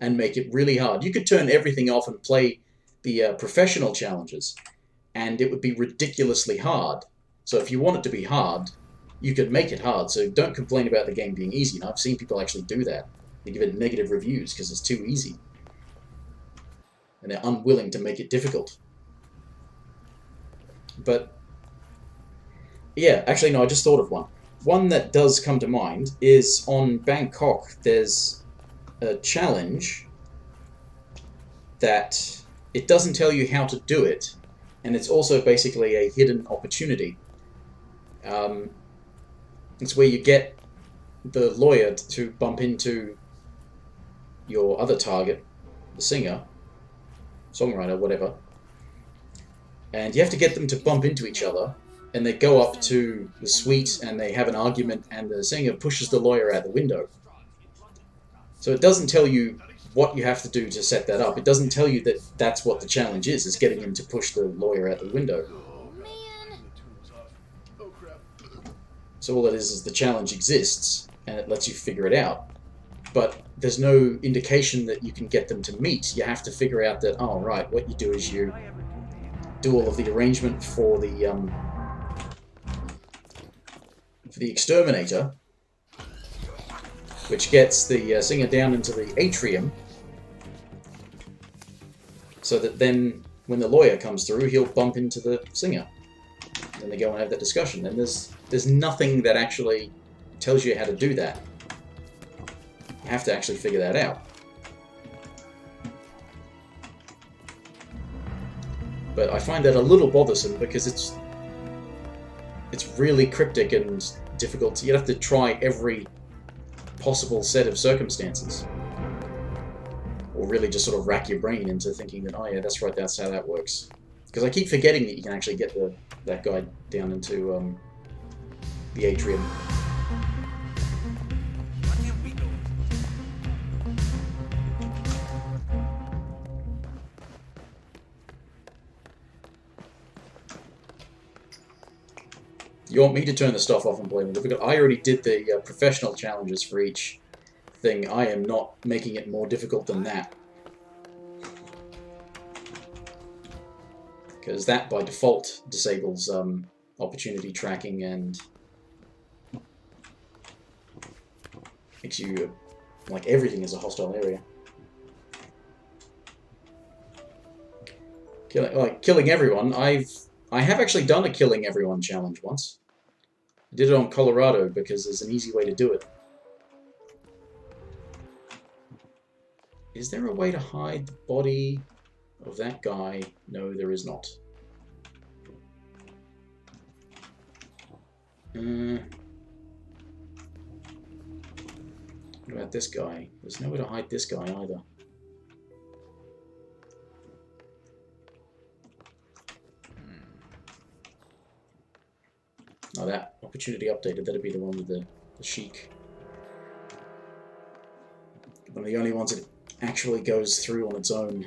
and make it really hard. You could turn everything off and play the professional challenges, and it would be ridiculously hard. So if you want it to be hard, you could make it hard. So don't complain about the game being easy. And I've seen people actually do that. They give it negative reviews because it's too easy. And they're unwilling to make it difficult. But yeah, actually no, I just thought of one. One that does come to mind is on Bangkok. There's a challenge that it doesn't tell you how to do it, and it's also basically a hidden opportunity. It's where you get the lawyer to bump into your other target, the singer, songwriter, whatever, and you have to get them to bump into each other, and they go up to the suite and they have an argument, and the singer pushes the lawyer out the window. So it doesn't tell you what you have to do to set that up. It doesn't tell you that that's what the challenge is getting him to push the lawyer out the window. So all that is the challenge exists, and it lets you figure it out. But there's no indication that you can get them to meet. You have to figure out that, oh, right, what you do is you do all of the arrangement for the exterminator, which gets the singer down into the atrium, so that then when the lawyer comes through, he'll bump into the singer. Then they go and have that discussion. And there's nothing that actually tells you how to do that. You have to actually figure that out. But I find that a little bothersome because it's really cryptic and difficult. You'd have to try every possible set of circumstances. Or really just sort of rack your brain into thinking that, oh yeah, that's right, that's how that works. Because I keep forgetting that you can actually get that guy down into the atrium. You want me to turn the stuff off and play with it? Because I already did the professional challenges for each thing. I am not making it more difficult than that. Because that, by default, disables opportunity tracking and makes you, like, everything is a hostile area. Killing everyone, I have actually done a killing everyone challenge once. I did it on Colorado because there's an easy way to do it. Is there a way to hide the body of that guy? No, there is not. What about this guy? There's no way to hide this guy either. Oh, that opportunity updated. That'd be the one with the Sheik. One of the only ones that actually goes through on its own.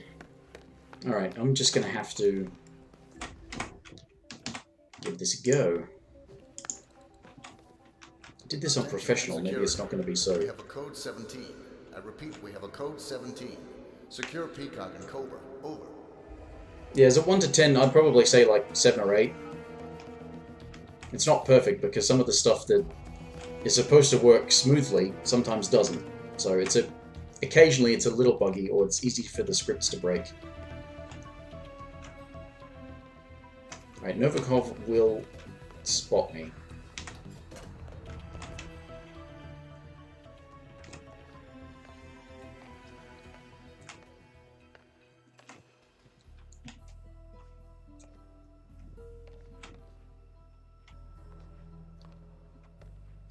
Alright, I'm just going to have to give this a go. I did this on professional, maybe it's not going to be so. We have a code 17. I repeat, we have a code 17. Secure Peacock and Cobra. Over. Yeah, as a 1 to 10, I'd probably say like 7 or 8. It's not perfect because some of the stuff that is supposed to work smoothly sometimes doesn't. So occasionally it's a little buggy or it's easy for the scripts to break. Alright, Novikov will spot me.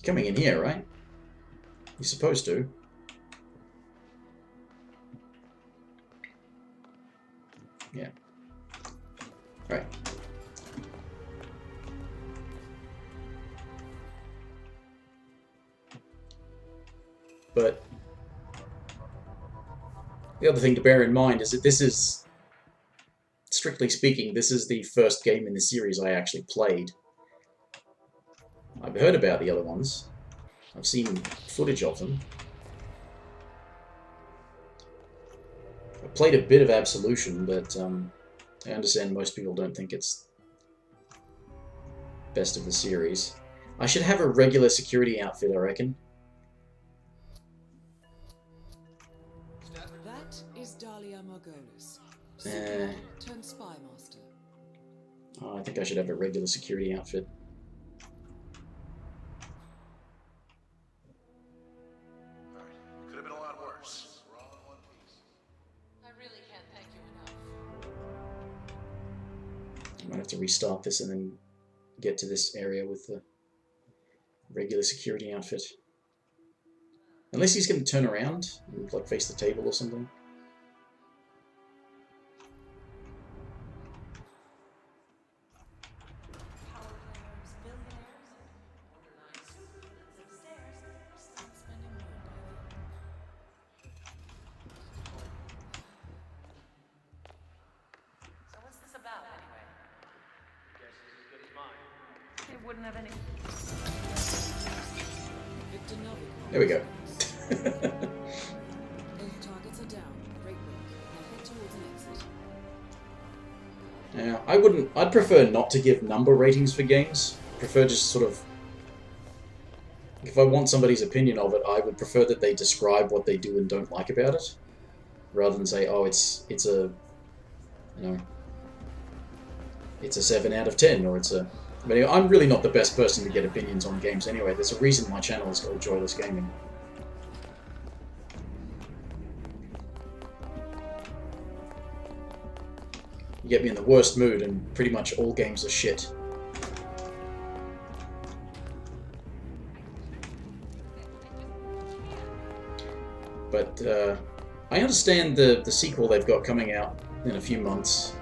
Coming in here, right? You're supposed to. Yeah. Right. But the other thing to bear in mind is that this is, strictly speaking, this is the first game in the series I actually played. I've heard about the other ones. I've seen footage of them. I played a bit of Absolution, but I understand most people don't think it's best of the series. I should have a regular security outfit, I reckon. That is Dahlia Margolis, turned spy master. Oh, I think I should have a regular security outfit. I might have to restart this and then get to this area with the regular security outfit. Unless he's going to turn around and like face the table or something. There we go. Now, I'd prefer not to give number ratings for games. I prefer just sort of, if I want somebody's opinion of it, I would prefer that they describe what they do and don't like about it, rather than say, oh, it's a, you know, it's a 7 out of 10, or it's a... But anyway, I'm really not the best person to get opinions on games anyway. There's a reason my channel is called Joyless Gaming. You get me in the worst mood and pretty much all games are shit. But I understand the sequel they've got coming out in a few months.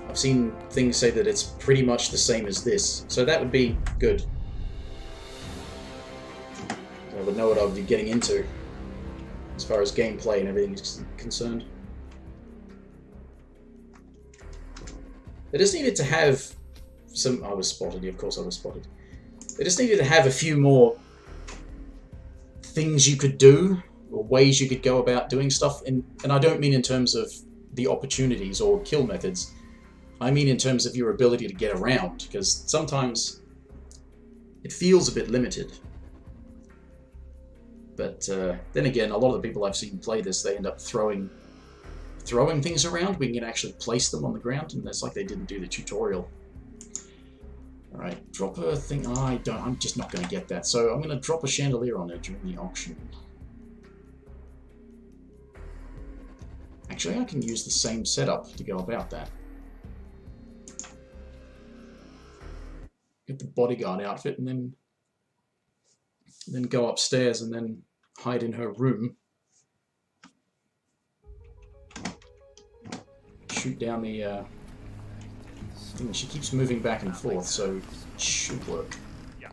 I've seen things say that it's pretty much the same as this, so that would be good. I would know what I would be getting into as far as gameplay and everything is concerned. They just needed to have some... I was spotted, of course I was spotted. They just needed to have a few more things you could do, or ways you could go about doing stuff, and I don't mean in terms of the opportunities or kill methods. I mean in terms of your ability to get around, because sometimes it feels a bit limited. But then again, a lot of the people I've seen play this, they end up throwing things around. We can actually place them on the ground, and it's like they didn't do the tutorial. Alright, drop a thing. Oh, I'm just not going to get that. So I'm going to drop a chandelier on it during the auction. Actually, I can use the same setup to go about that. Get the bodyguard outfit and then go upstairs and then hide in her room. Shoot down the thing. She keeps moving back and forth, so it should work. Yeah.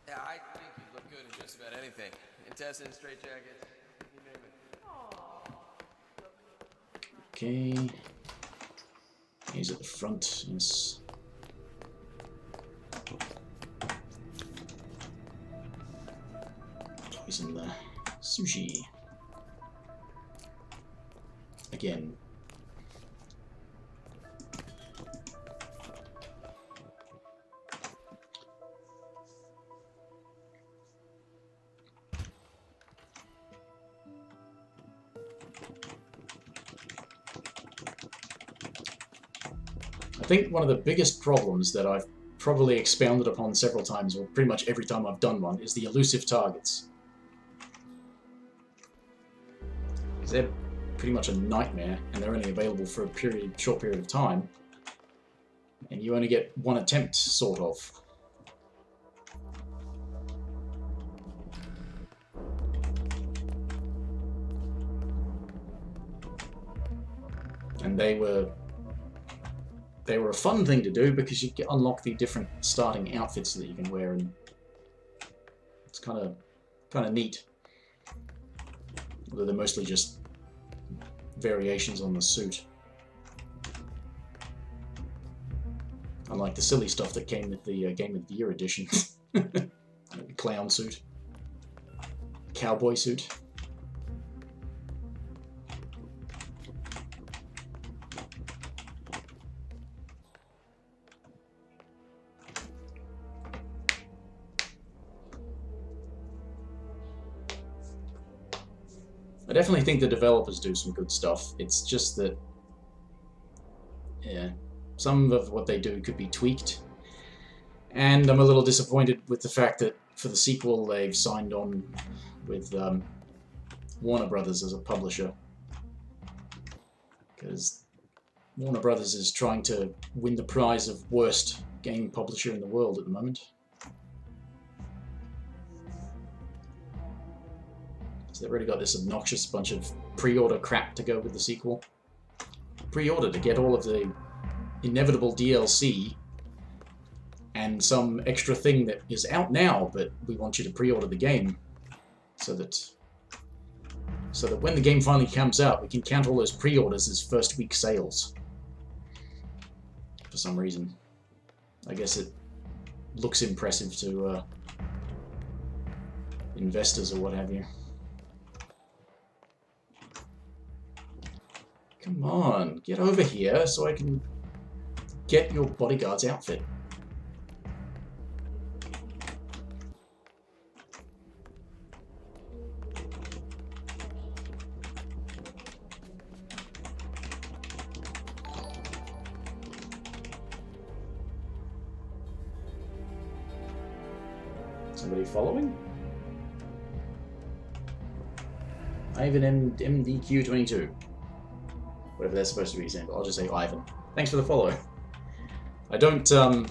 Yeah, I think you look good in just about anything. Intestines, straight jackets, you name it. Okay. He's at the front, yes. Poison the sushi. Again. I think one of the biggest problems that I've probably expounded upon several times, or pretty much every time I've done one, is the elusive targets. They're pretty much a nightmare, and they're only available for a short period of time, and you only get one attempt, sort of. And they were a fun thing to do because you unlock the different starting outfits that you can wear, and it's kind of neat. Although they're mostly just variations on the suit. Unlike the silly stuff that came with the Game of the Year edition. Clown suit. Cowboy suit. I definitely think the developers do some good stuff. It's just that, yeah, some of what they do could be tweaked. And I'm a little disappointed with the fact that for the sequel they've signed on with Warner Brothers as a publisher. Because Warner Brothers is trying to win the prize of worst game publisher in the world at the moment. They've already got this obnoxious bunch of pre-order crap to go with the sequel. Pre-order to get all of the inevitable DLC and some extra thing that is out now, but we want you to pre-order the game so that when the game finally comes out, we can count all those pre-orders as first week sales. For some reason. I guess it looks impressive to investors or what have you. Come on, get over here so I can get your bodyguard's outfit. Somebody following? Ivan MDQ22. Whatever that's supposed to be, but I'll just say Ivan. Thanks for the follow. I don't, I'm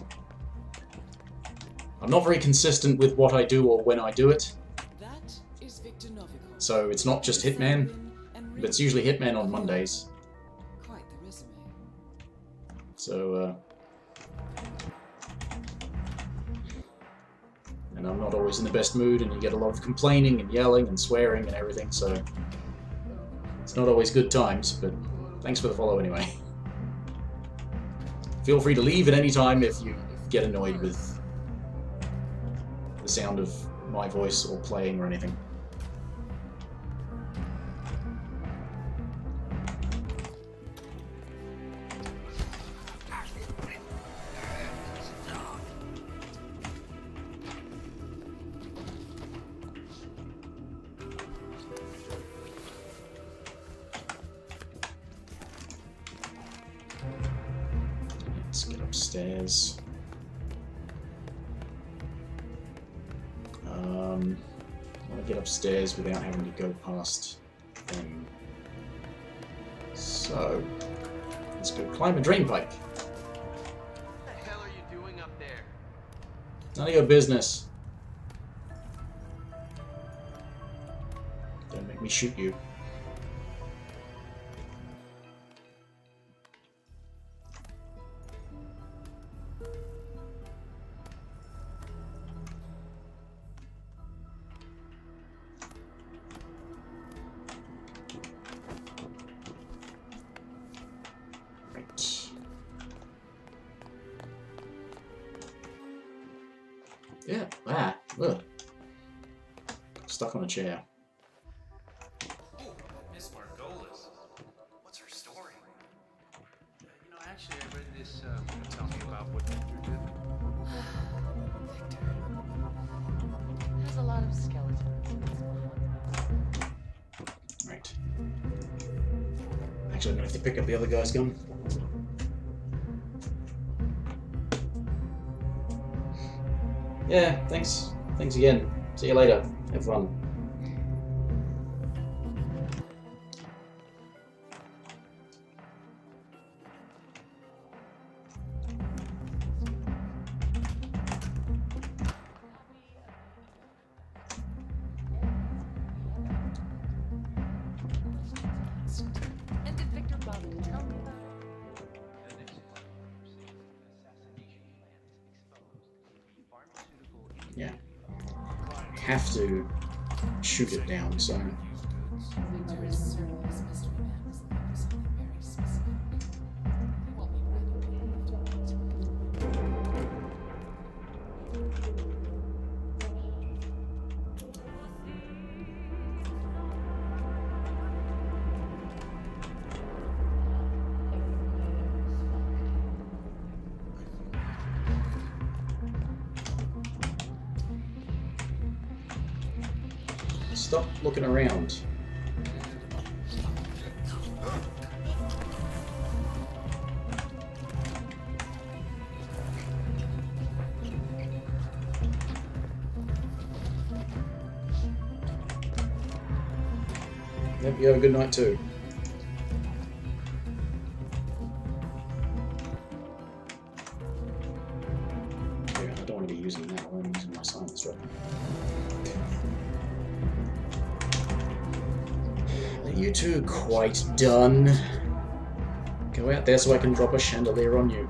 not very consistent with what I do or when I do it. That is Victor Novikov. So it's not just Hitman, but it's usually Hitman on Mondays. Quite the resume. So, and I'm not always in the best mood, and you get a lot of complaining and yelling and swearing and everything, so it's not always good times, but thanks for the follow anyway. Feel free to leave at any time if you get annoyed with the sound of my voice or playing or anything. Let's get upstairs. I want to get upstairs without having to go past them. So, let's go climb a drain pipe. What the hell are you doing up there? None of your business. Don't make me shoot you. Yeah, ugh. Stuck on a chair. Oh, Miss Margolis. What's her story? You know, actually, I read this. Tell me about what Victor did. Victor has a lot of skeletons. Right. Actually, I'm gonna have to pick up the other guy's gun. Yeah, thanks. Thanks again. See you later. Have fun. And did Victor bother to tell me about it? Yeah. Have to shoot it down, so. Victor is certain this mystery man was looking for something very specific. He won't be random people Stop looking around. Yep, you have a good night too. Yeah, I don't want to be using that. I'm using my silence weapon. Are you two quite done? Go out there so I can drop a chandelier on you.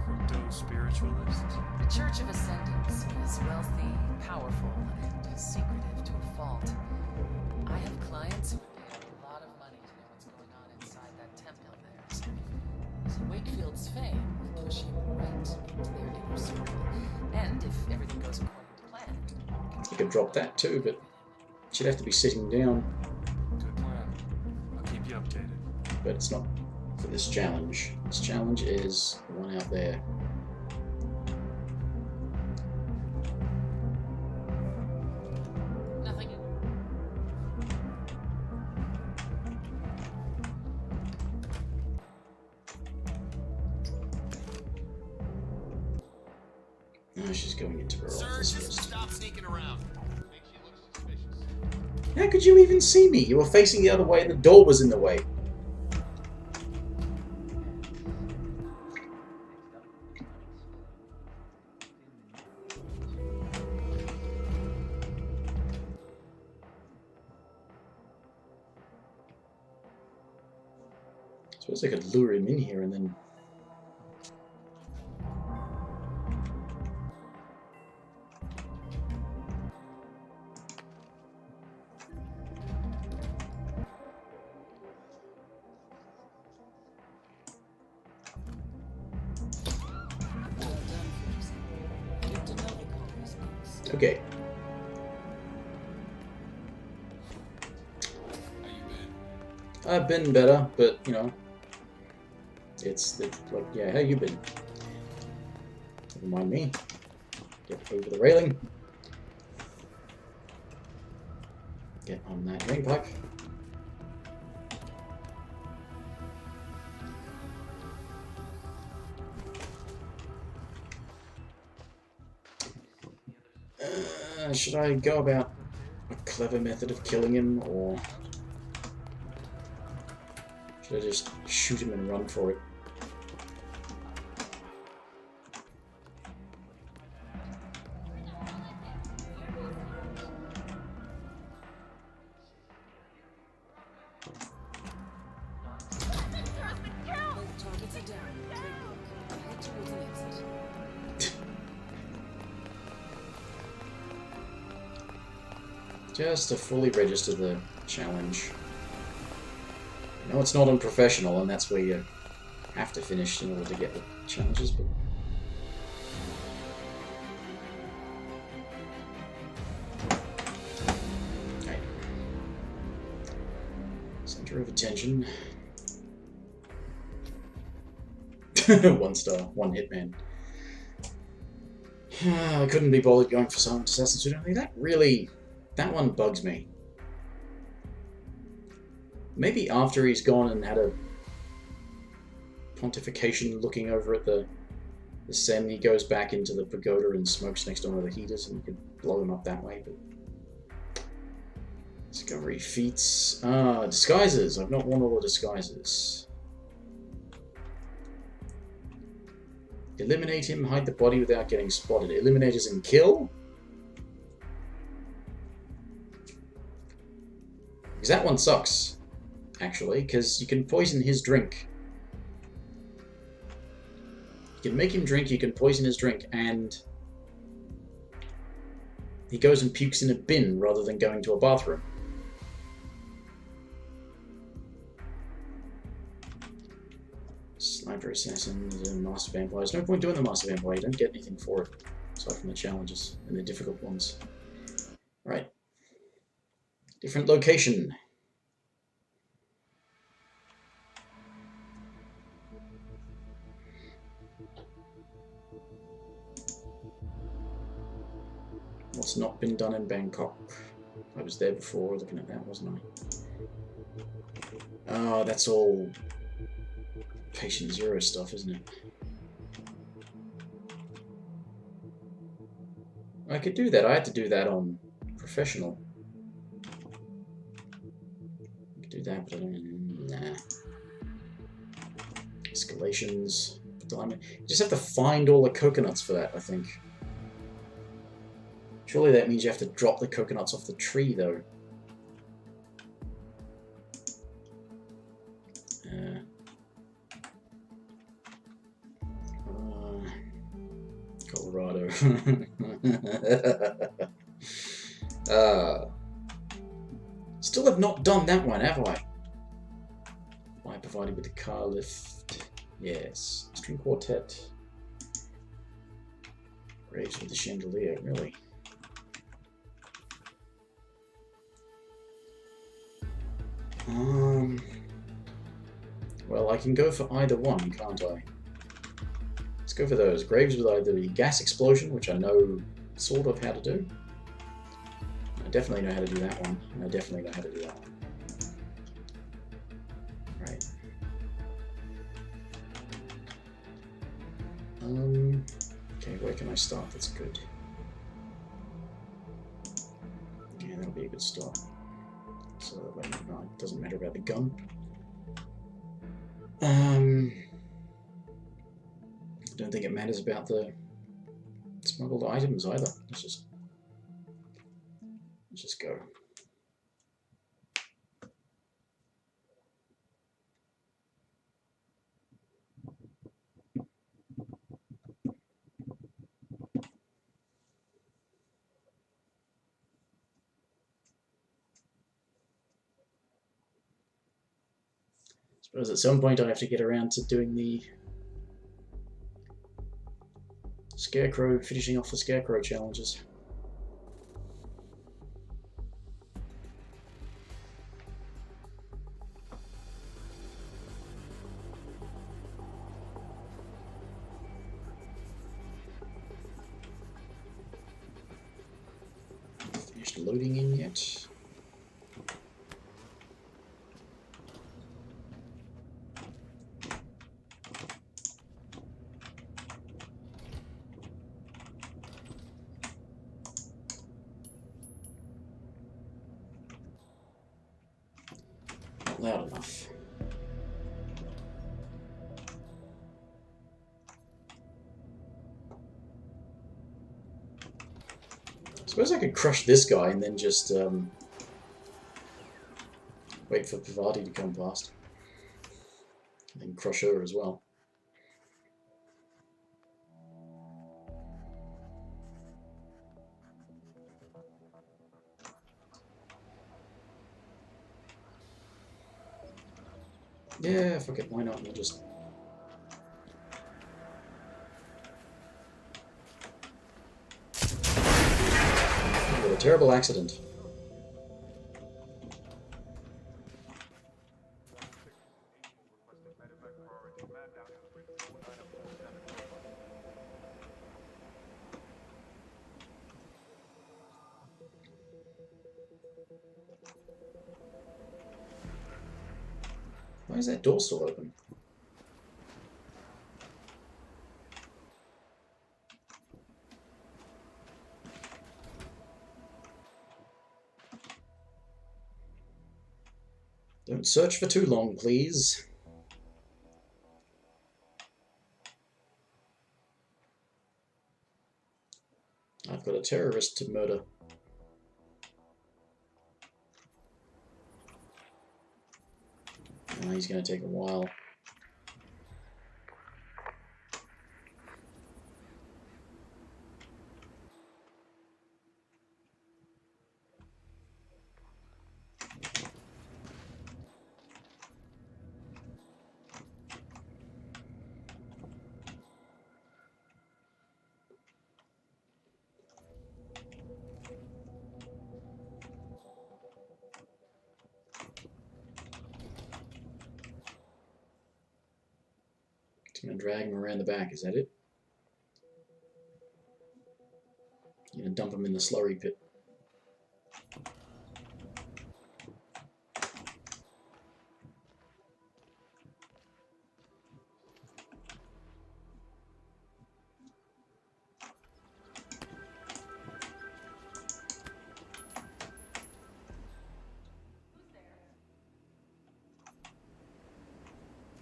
Crypto-spiritualists? The Church of Ascendance is wealthy, powerful, and secretive to a fault. I have clients who would pay a lot of money to know what's going on inside that temple of theirs. So Wakefield's fame will push him right into their inner circle. And if everything goes according to plan, You could drop that too, but she'd have to be sitting down. Good plan. I'll keep you updated. But it's not for this challenge. This challenge is the one out there. nothing. Oh, she's going into her office first. Stop sneaking around. Makes you look suspicious. How could you even see me? You were facing the other way and the door was in the way. I suppose I could lure him in here and then... Okay. I've been better, but, you know, it's like, yeah, how you been? Never mind me. Get over the railing. Get on that drain pipe. Should I go about a clever method of killing him, or should I just shoot him and run for it? Just to fully register the challenge. I know it's not unprofessional, and that's where you have to finish in order to get the challenges, but... Okay. Center of attention. 1 star, 1 hitman. I couldn't be bothered going for silent assassin's only. That really... That one bugs me. Maybe after he's gone and had a pontification looking over at the Sen, he goes back into the pagoda and smokes next to one of the heaters, and you could blow him up that way, but... Discovery feats. Disguises. I've not worn all the disguises. Eliminate him, hide the body without getting spotted. Eliminate as in kill? Because that one sucks, actually, because you can poison his drink. You can make him drink, you can poison his drink, and he goes and pukes in a bin rather than going to a bathroom. Sniper assassin, master vampire. There's no point doing the master vampire, you don't get anything for it, aside from the challenges and the difficult ones. Right. Different location. What's not been done in Bangkok? I was there before looking at that, wasn't I? Oh, that's all Patient Zero stuff, isn't it? I could do that. I had to do that on Professional. Do that, but I don't. Nah. Escalations. You just have to find all the coconuts for that, I think. Surely that means you have to drop the coconuts off the tree, though. Colorado. Still have not done that one, have I? Am I provided with the car lift? Yes. String quartet. Graves with the chandelier, really? Well, I can go for either one, can't I? Let's go for those. Graves with either the gas explosion, which I know sort of how to do. I definitely know how to do that one, and I definitely know how to do that one. Right. Okay, where can I start? That's good. Yeah, that'll be a good start. So no, it doesn't matter about the gun. I don't think it matters about the smuggled items either. Let's just go. Suppose at some point I have to get around to doing the Scarecrow, finishing off the Scarecrow challenges. Finished loading in yet? Not loud enough. Suppose I could crush this guy and then just wait for Pavati to come past. And then crush her as well. Yeah, fuck it, why not? We'll just... What a terrible accident. Why is that door still open? Don't search for too long, please. I've got a terrorist to murder. He's going to take a while. I'm going to drag him around the back, is that it? You're going to dump him in the slurry pit.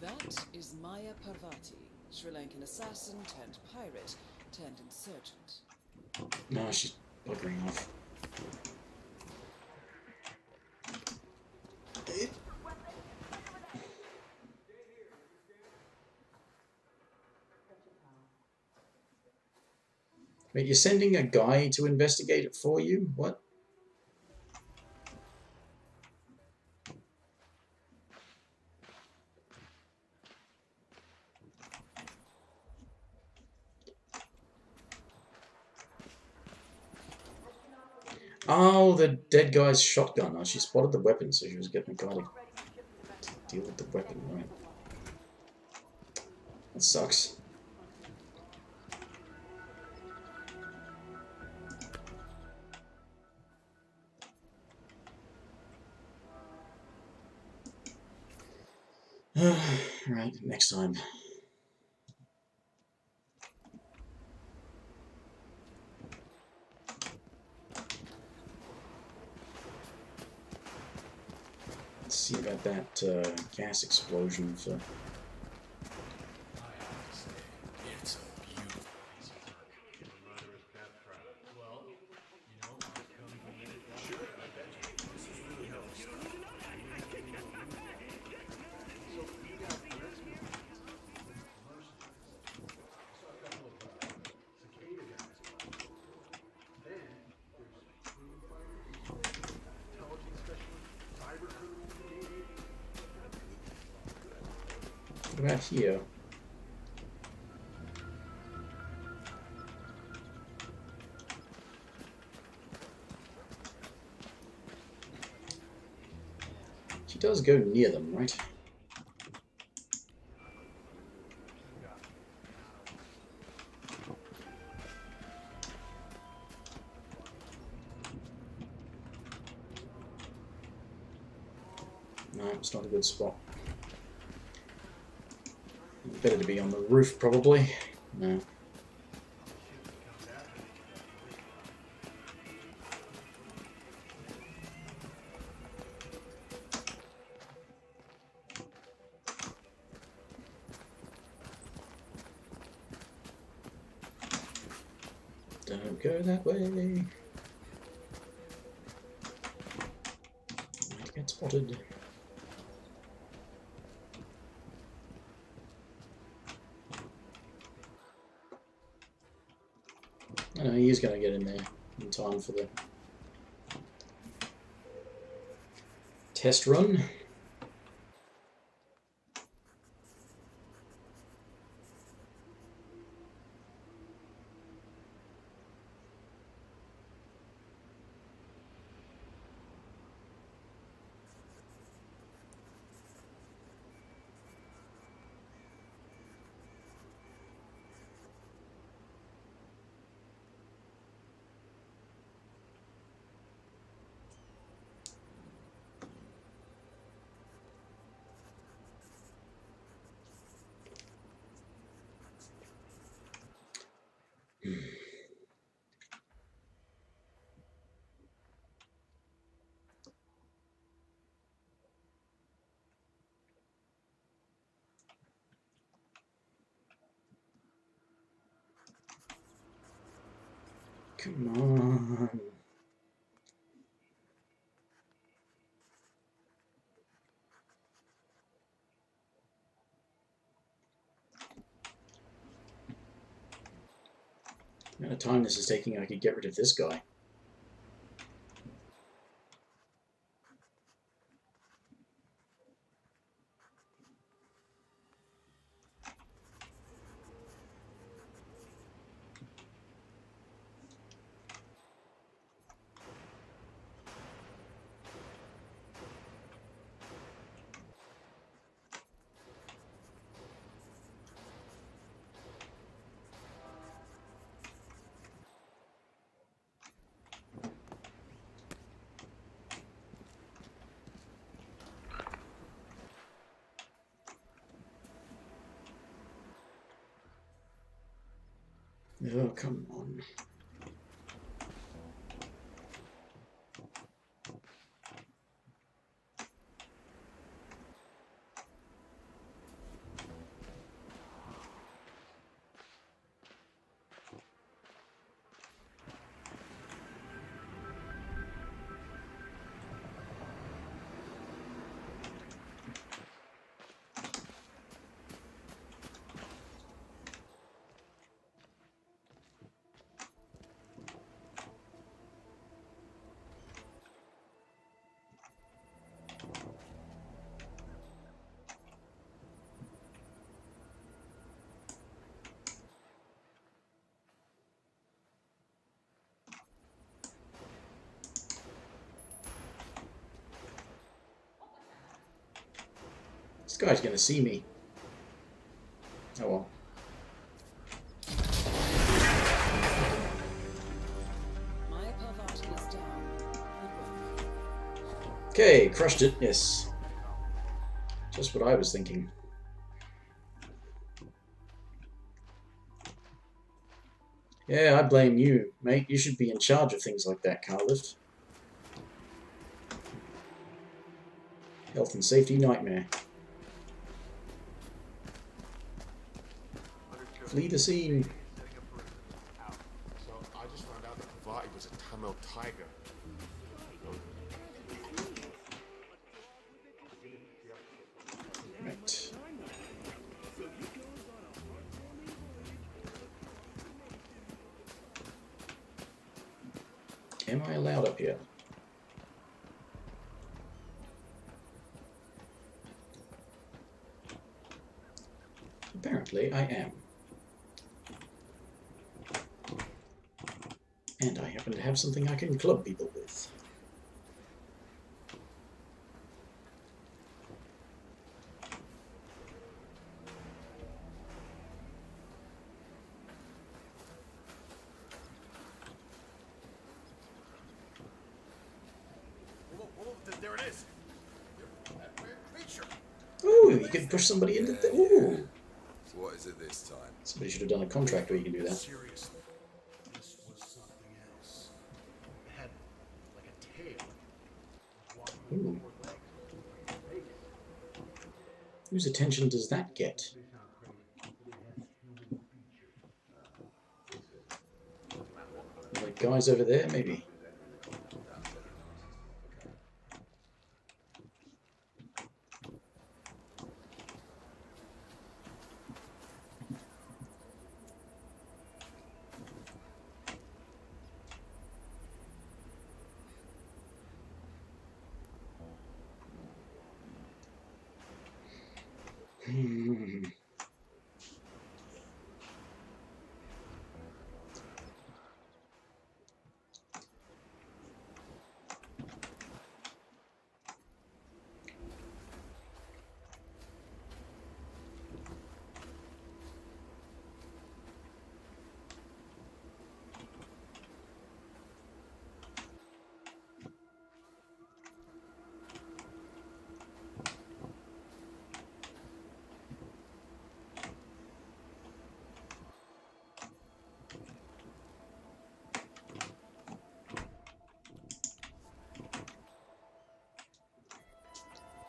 That is Maya Parvati, Sri Lankan assassin turned pirate turned insurgent. No, she's buggering off. Wait, you're sending a guy to investigate it for you? What? Oh, the dead guy's shotgun. Oh, she spotted the weapon, so she was getting the guy to deal with the weapon, right? That sucks. Right, next time. See about that gas explosion for... It's a beautiful piece of work. Well, you know, I've come to let it down. Sure, I bet you. This is really heavy stuff. So, you guys, let's move on. Mercenaries. I saw a couple of cicada guys. Then, there's food fighters, intelligence specialists, cyber criminals. What about here? She does go near them, right? No, it's not a good spot. Better to be on the roof, probably. No. Don't go that way. Might get spotted. I know he's going to get in there in time for the test run. Come on. The amount of time this is taking, I could get rid of this guy. Oh, come on. This guy's gonna see me. Oh well. Okay, crushed it, yes. Just what I was thinking. Yeah, I blame you, mate. You should be in charge of things like that, Carlift. Health and safety nightmare. Flee the scene. So I just found out that Pavati was a Tamil tiger. Right. Am I allowed up here? Apparently I am. And I happen to have something I can club people with. There it is. That weird creature. Ooh, you can push somebody into the... Ooh! What is it this time? Somebody should have done a contract where you can do that. Seriously, this was something else. It had like a tail. It was walking on four legs. Whose attention does that get? Like guys over there, maybe?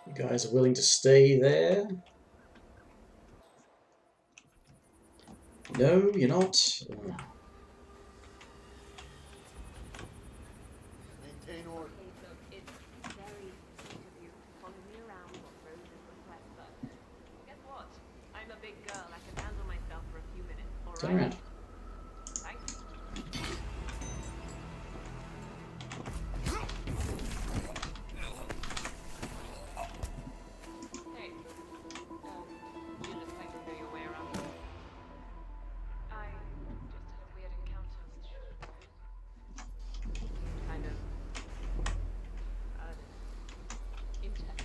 You guys are willing to stay there? No, you're not? Maintain order. Okay, so it's very sweet of you to follow me around or Rose's request, but guess what? I'm a big girl. I can handle myself for a few minutes, alright? Turn around. Thank you. Hey, you look like you know your way around. I just had a weird encounter with kind of intense.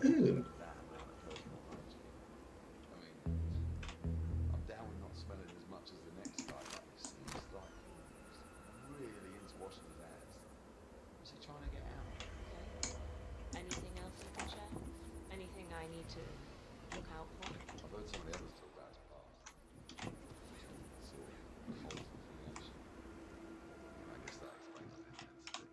Ooh. I'm down with not smelling as much as the next guy, but he seems like he's really into washing his hands. What's he trying to get out? Anything else you can share? Anything I need to look out for? I've heard some of the others talk about his past. Sort of cult affiliation. I guess that explains his intensity.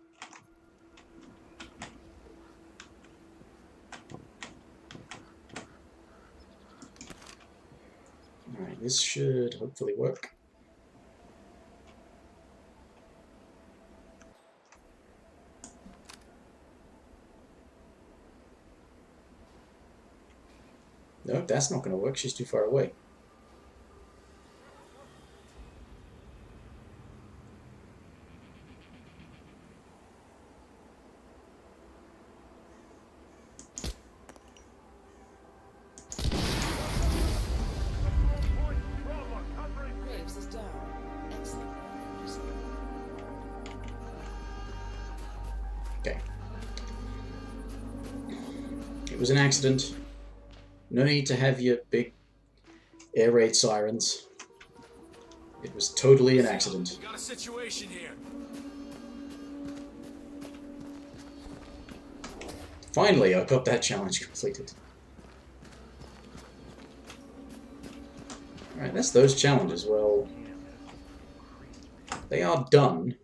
Alright, this should hopefully work. No, that's not going to work. She's too far away. Graves is down. Excellent. Okay. It was an accident. No need to have your big air raid sirens. It was totally an accident. Got a situation here. Finally, I got that challenge completed. Alright, that's those challenges. Well, they are done.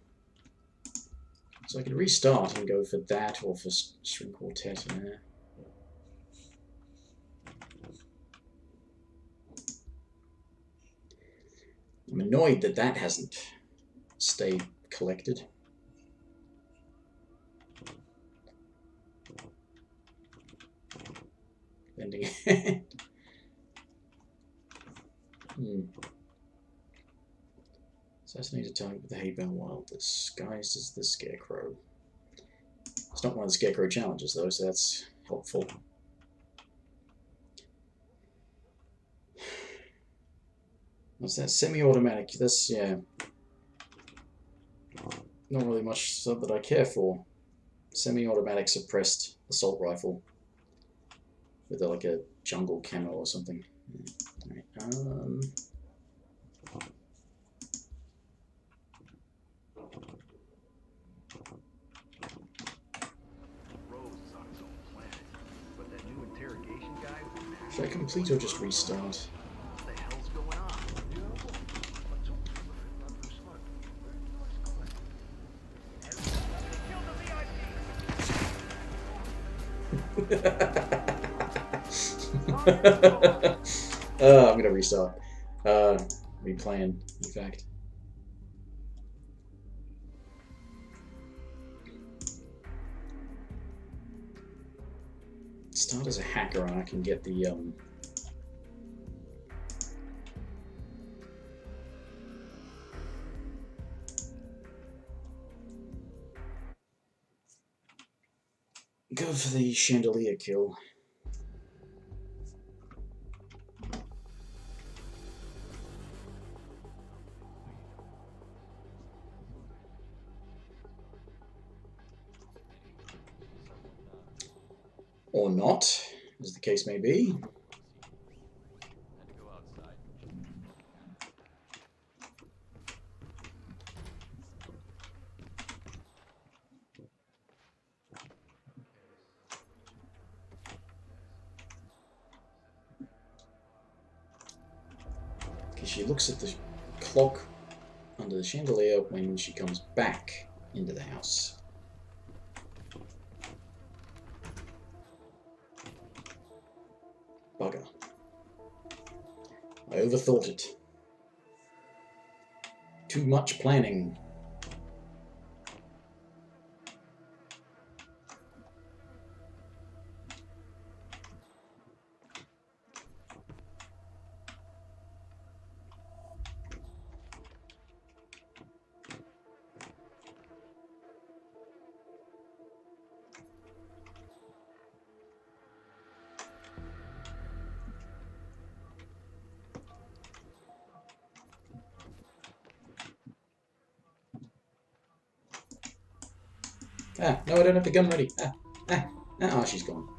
So I can restart and go for that or for string quartet. I'm annoyed that that hasn't stayed collected. Bending hand. Assassinated target with the hay bale while disguised as the scarecrow. It's not one of the scarecrow challenges though, so that's helpful. What's that? Semi-automatic. That's, yeah, not really much stuff that I care for. Semi-automatic suppressed assault rifle with like a jungle camo or something. Right, should I complete or just restart? What the hell's going on? I'm gonna restart. Replan, in fact. Start as a hacker and I can get the go for the chandelier kill. Or not, as the case may be. Okay, she looks at the clock under the chandelier when she comes back into the house. Bugger. I overthought it. Too much planning. Ah, no, I don't have the gun ready. Oh, she's gone.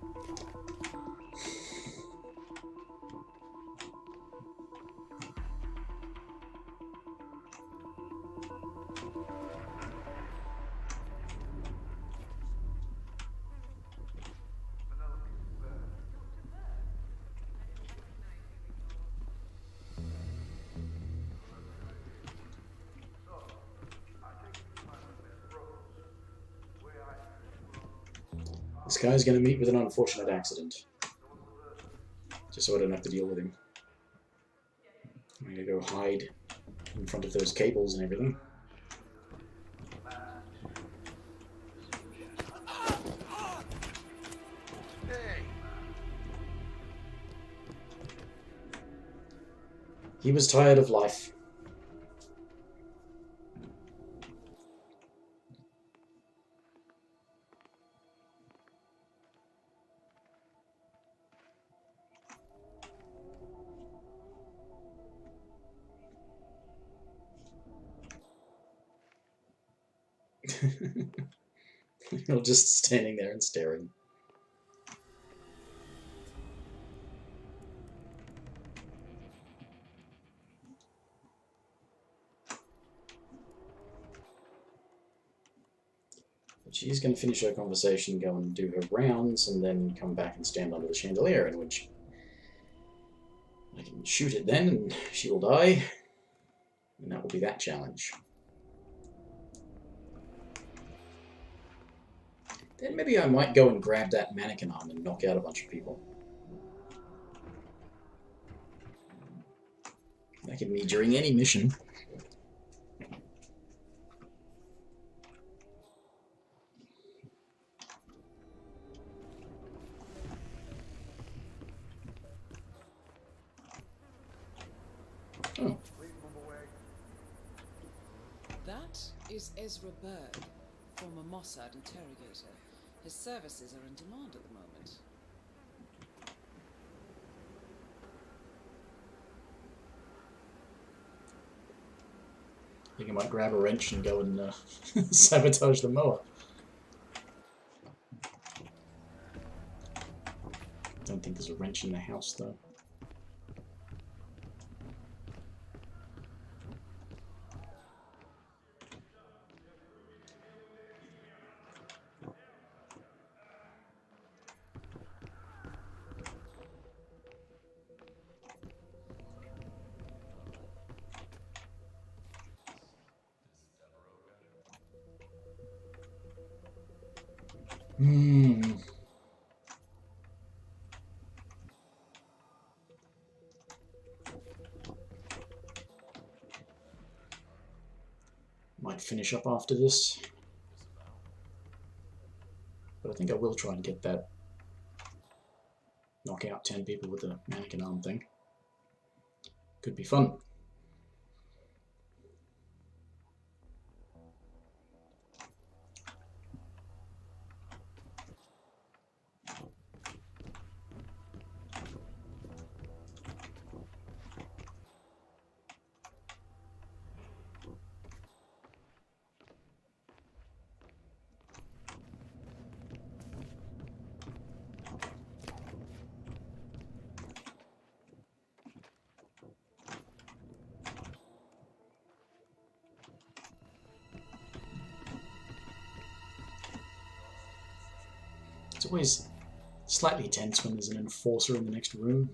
This guy's going to meet with an unfortunate accident. Just so I don't have to deal with him. I'm going to go hide in front of those cables and everything. He was tired of life. You're just standing there and staring. But she's going to finish her conversation, go and do her rounds, and then come back and stand under the chandelier, in which I can shoot it then, and she will die. And that will be that challenge. Then maybe I might go and grab that mannequin arm and knock out a bunch of people. That could be during any mission. Oh. That is Ezra Berg, former Mossad interrogator. His services are in demand at the moment. I think I might grab a wrench and go and sabotage the mower. Don't think there's a wrench in the house though. Might finish up after this. But I think I will try and get that knock out 10 people with the mannequin arm thing. Could be fun. It's always slightly tense when there's an enforcer in the next room.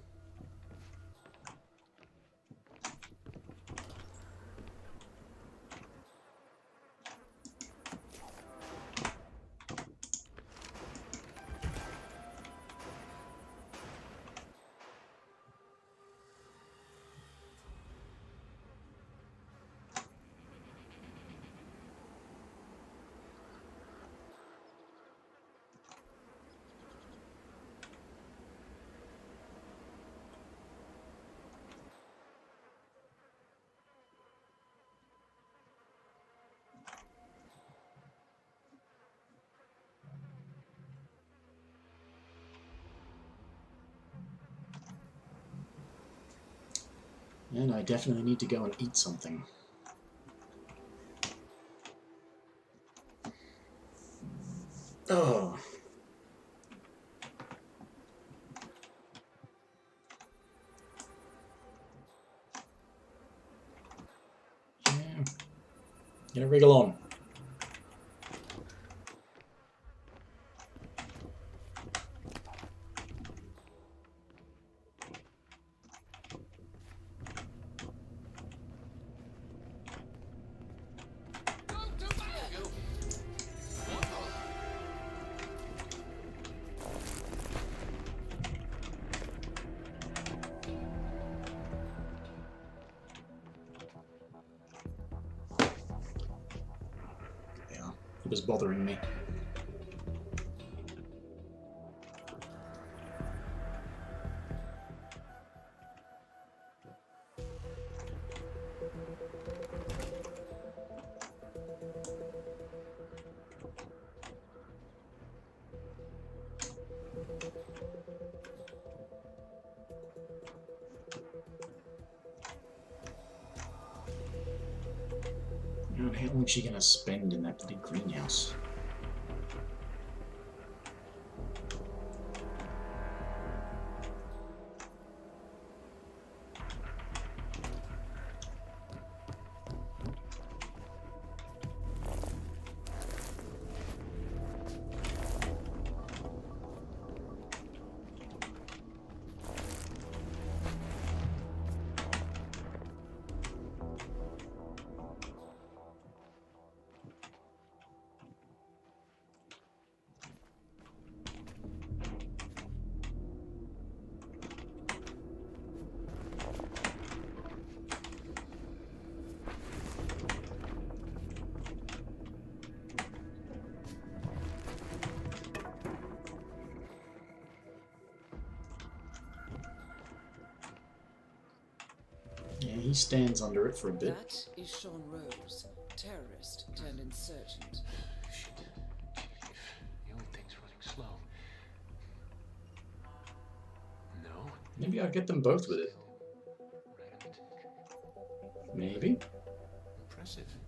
And I definitely need to go and eat something. Oh. Yeah. Gonna wriggle on. It was bothering me. God, how long is she gonna spend in that bloody greenhouse? he stands under it for a bit. That is Sean Rose, terrorist turned insurgent. Shit. The old thing's running slow. No? Maybe I'll get them both with it. Right on the tick. Maybe. Impressive for an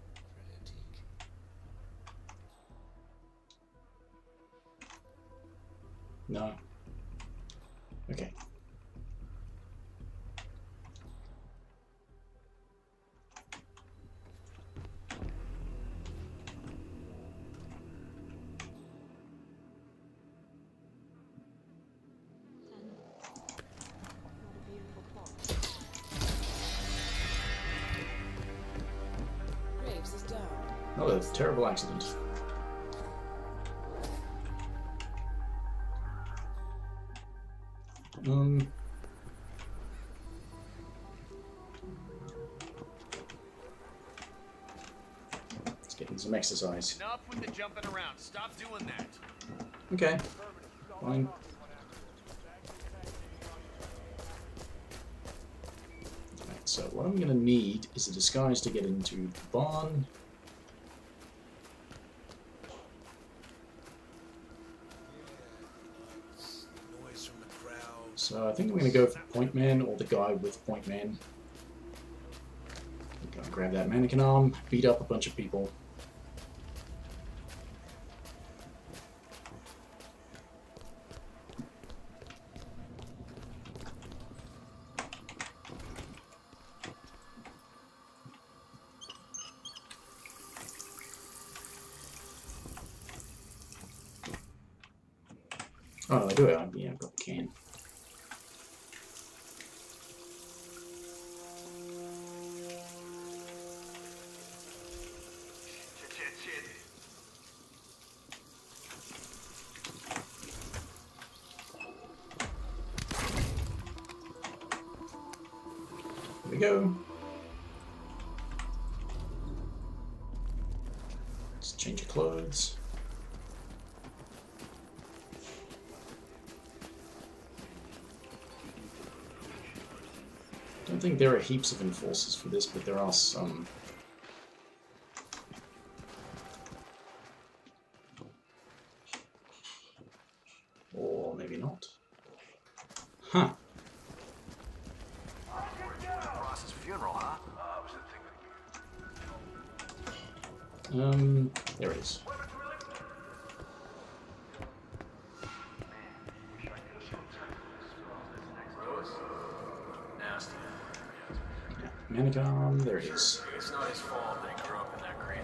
antique. No. Okay. Graves is down. Oh, a terrible accident. Let's get in some exercise. Enough with the jumping around. Stop doing that. Okay. Fine. Right, so what I'm gonna need is a disguise to get into the barn. Noise from the crowd. So I think I'm gonna go for Point Man or the guy with Point Man. I'm gonna grab that mannequin arm, beat up a bunch of people. Oh no, I do it. Yeah, I've got the can. Shit. Here we go. Let's change your clothes. I don't think there are heaps of enforcers for this, but there are some. Or maybe not. Huh. Ross's funeral, huh? There it is. Nasty. Yeah, mannequin arm, there it is. It's not his fault they grew up in that crazy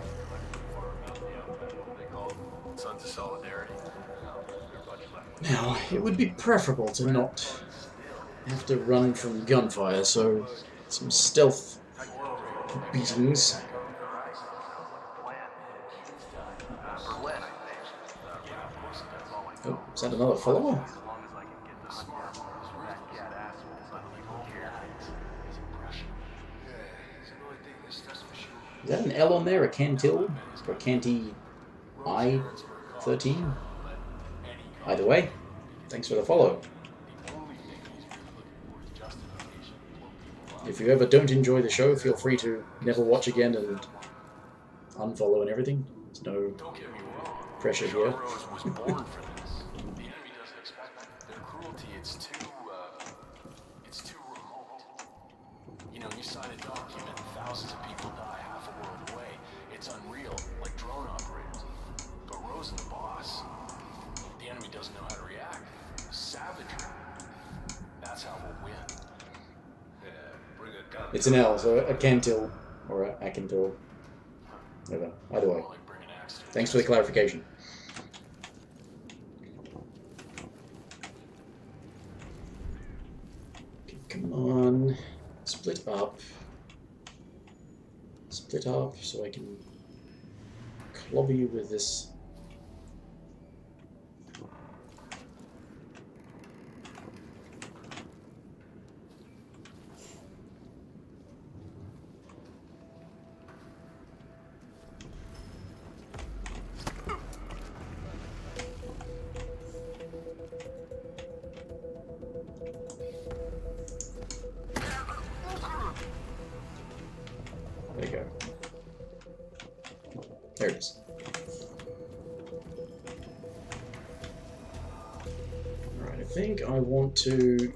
they call Sons of Solidarity. Now, it would be preferable to not have to run from gunfire, so some stealth beatings. Oh, is that another follower? Is that an L on there? A Cantil? Or Canty I-13? Either way, thanks for the follow. If you ever don't enjoy the show, feel free to never watch again and unfollow and everything. There's no pressure here. It's too remote. You know, you sign a document, thousands of people die half a world away. It's unreal, like drone operators. But Rose and the boss, the enemy doesn't know how to react. Savagery. That's how we'll win. Yeah, bring a gun. It's an L, so a Cantil or a Acantil. Whatever. Either way. Thanks for the clarification. Come on, split up so I can clobber you with this. There you go. There it is. Alright, I think I want to...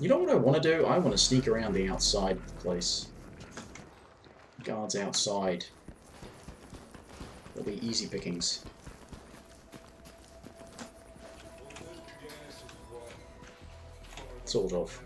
You know what I want to do? I want to sneak around the outside of the place. Guards outside. There'll be easy pickings. Sort of.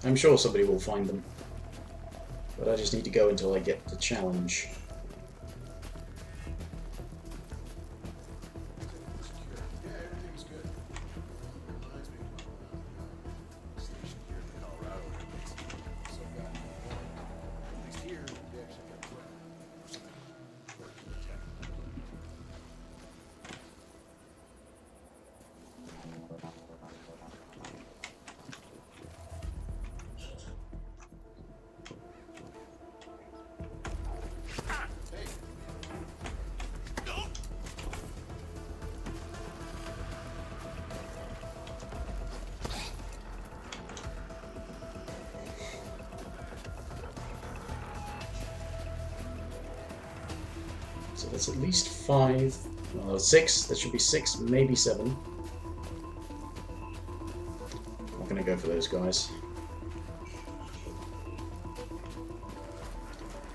I'm sure somebody will find them. But I just need to go until I get the challenge. So that's at least 5, well, 6, that should be 6, maybe 7. I'm not going to go for those guys.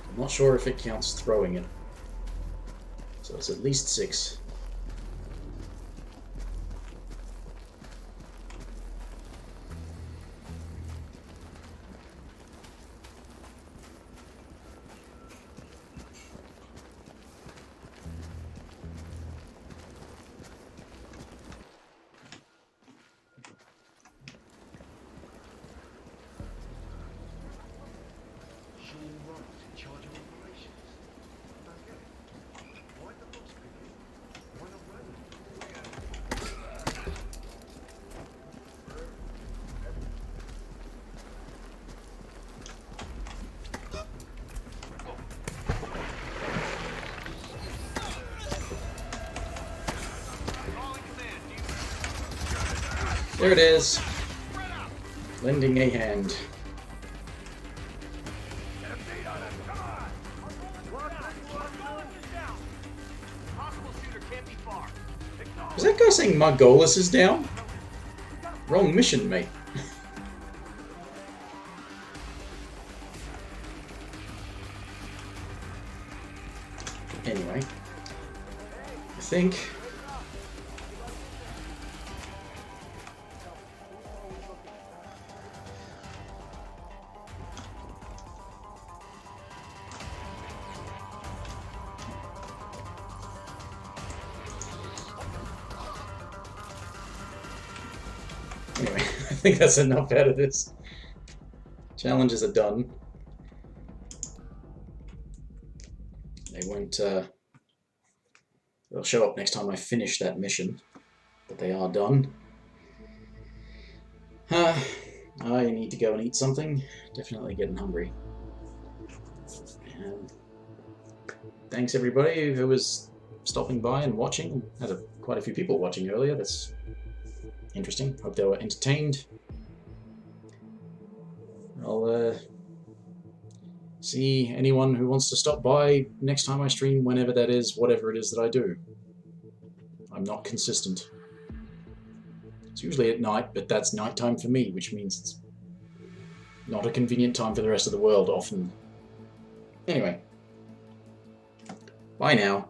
I'm not sure if it counts throwing it. So it's at least 6. There it is. Lending a hand. Is that guy saying Margolis is down? Wrong mission, mate. Anyway, I think... Anyway, I think that's enough out of this. Challenges are done. They won't, they'll show up next time I finish that mission, but they are done. I need to go and eat something. Definitely getting hungry. And thanks everybody who was stopping by and watching. Had quite a few people watching earlier. That's interesting. Hope they were entertained. I'll see anyone who wants to stop by next time I stream, whenever that is, whatever it is that I do. I'm not consistent. It's usually at night, but that's nighttime for me, which means it's not a convenient time for the rest of the world often. Anyway, bye now.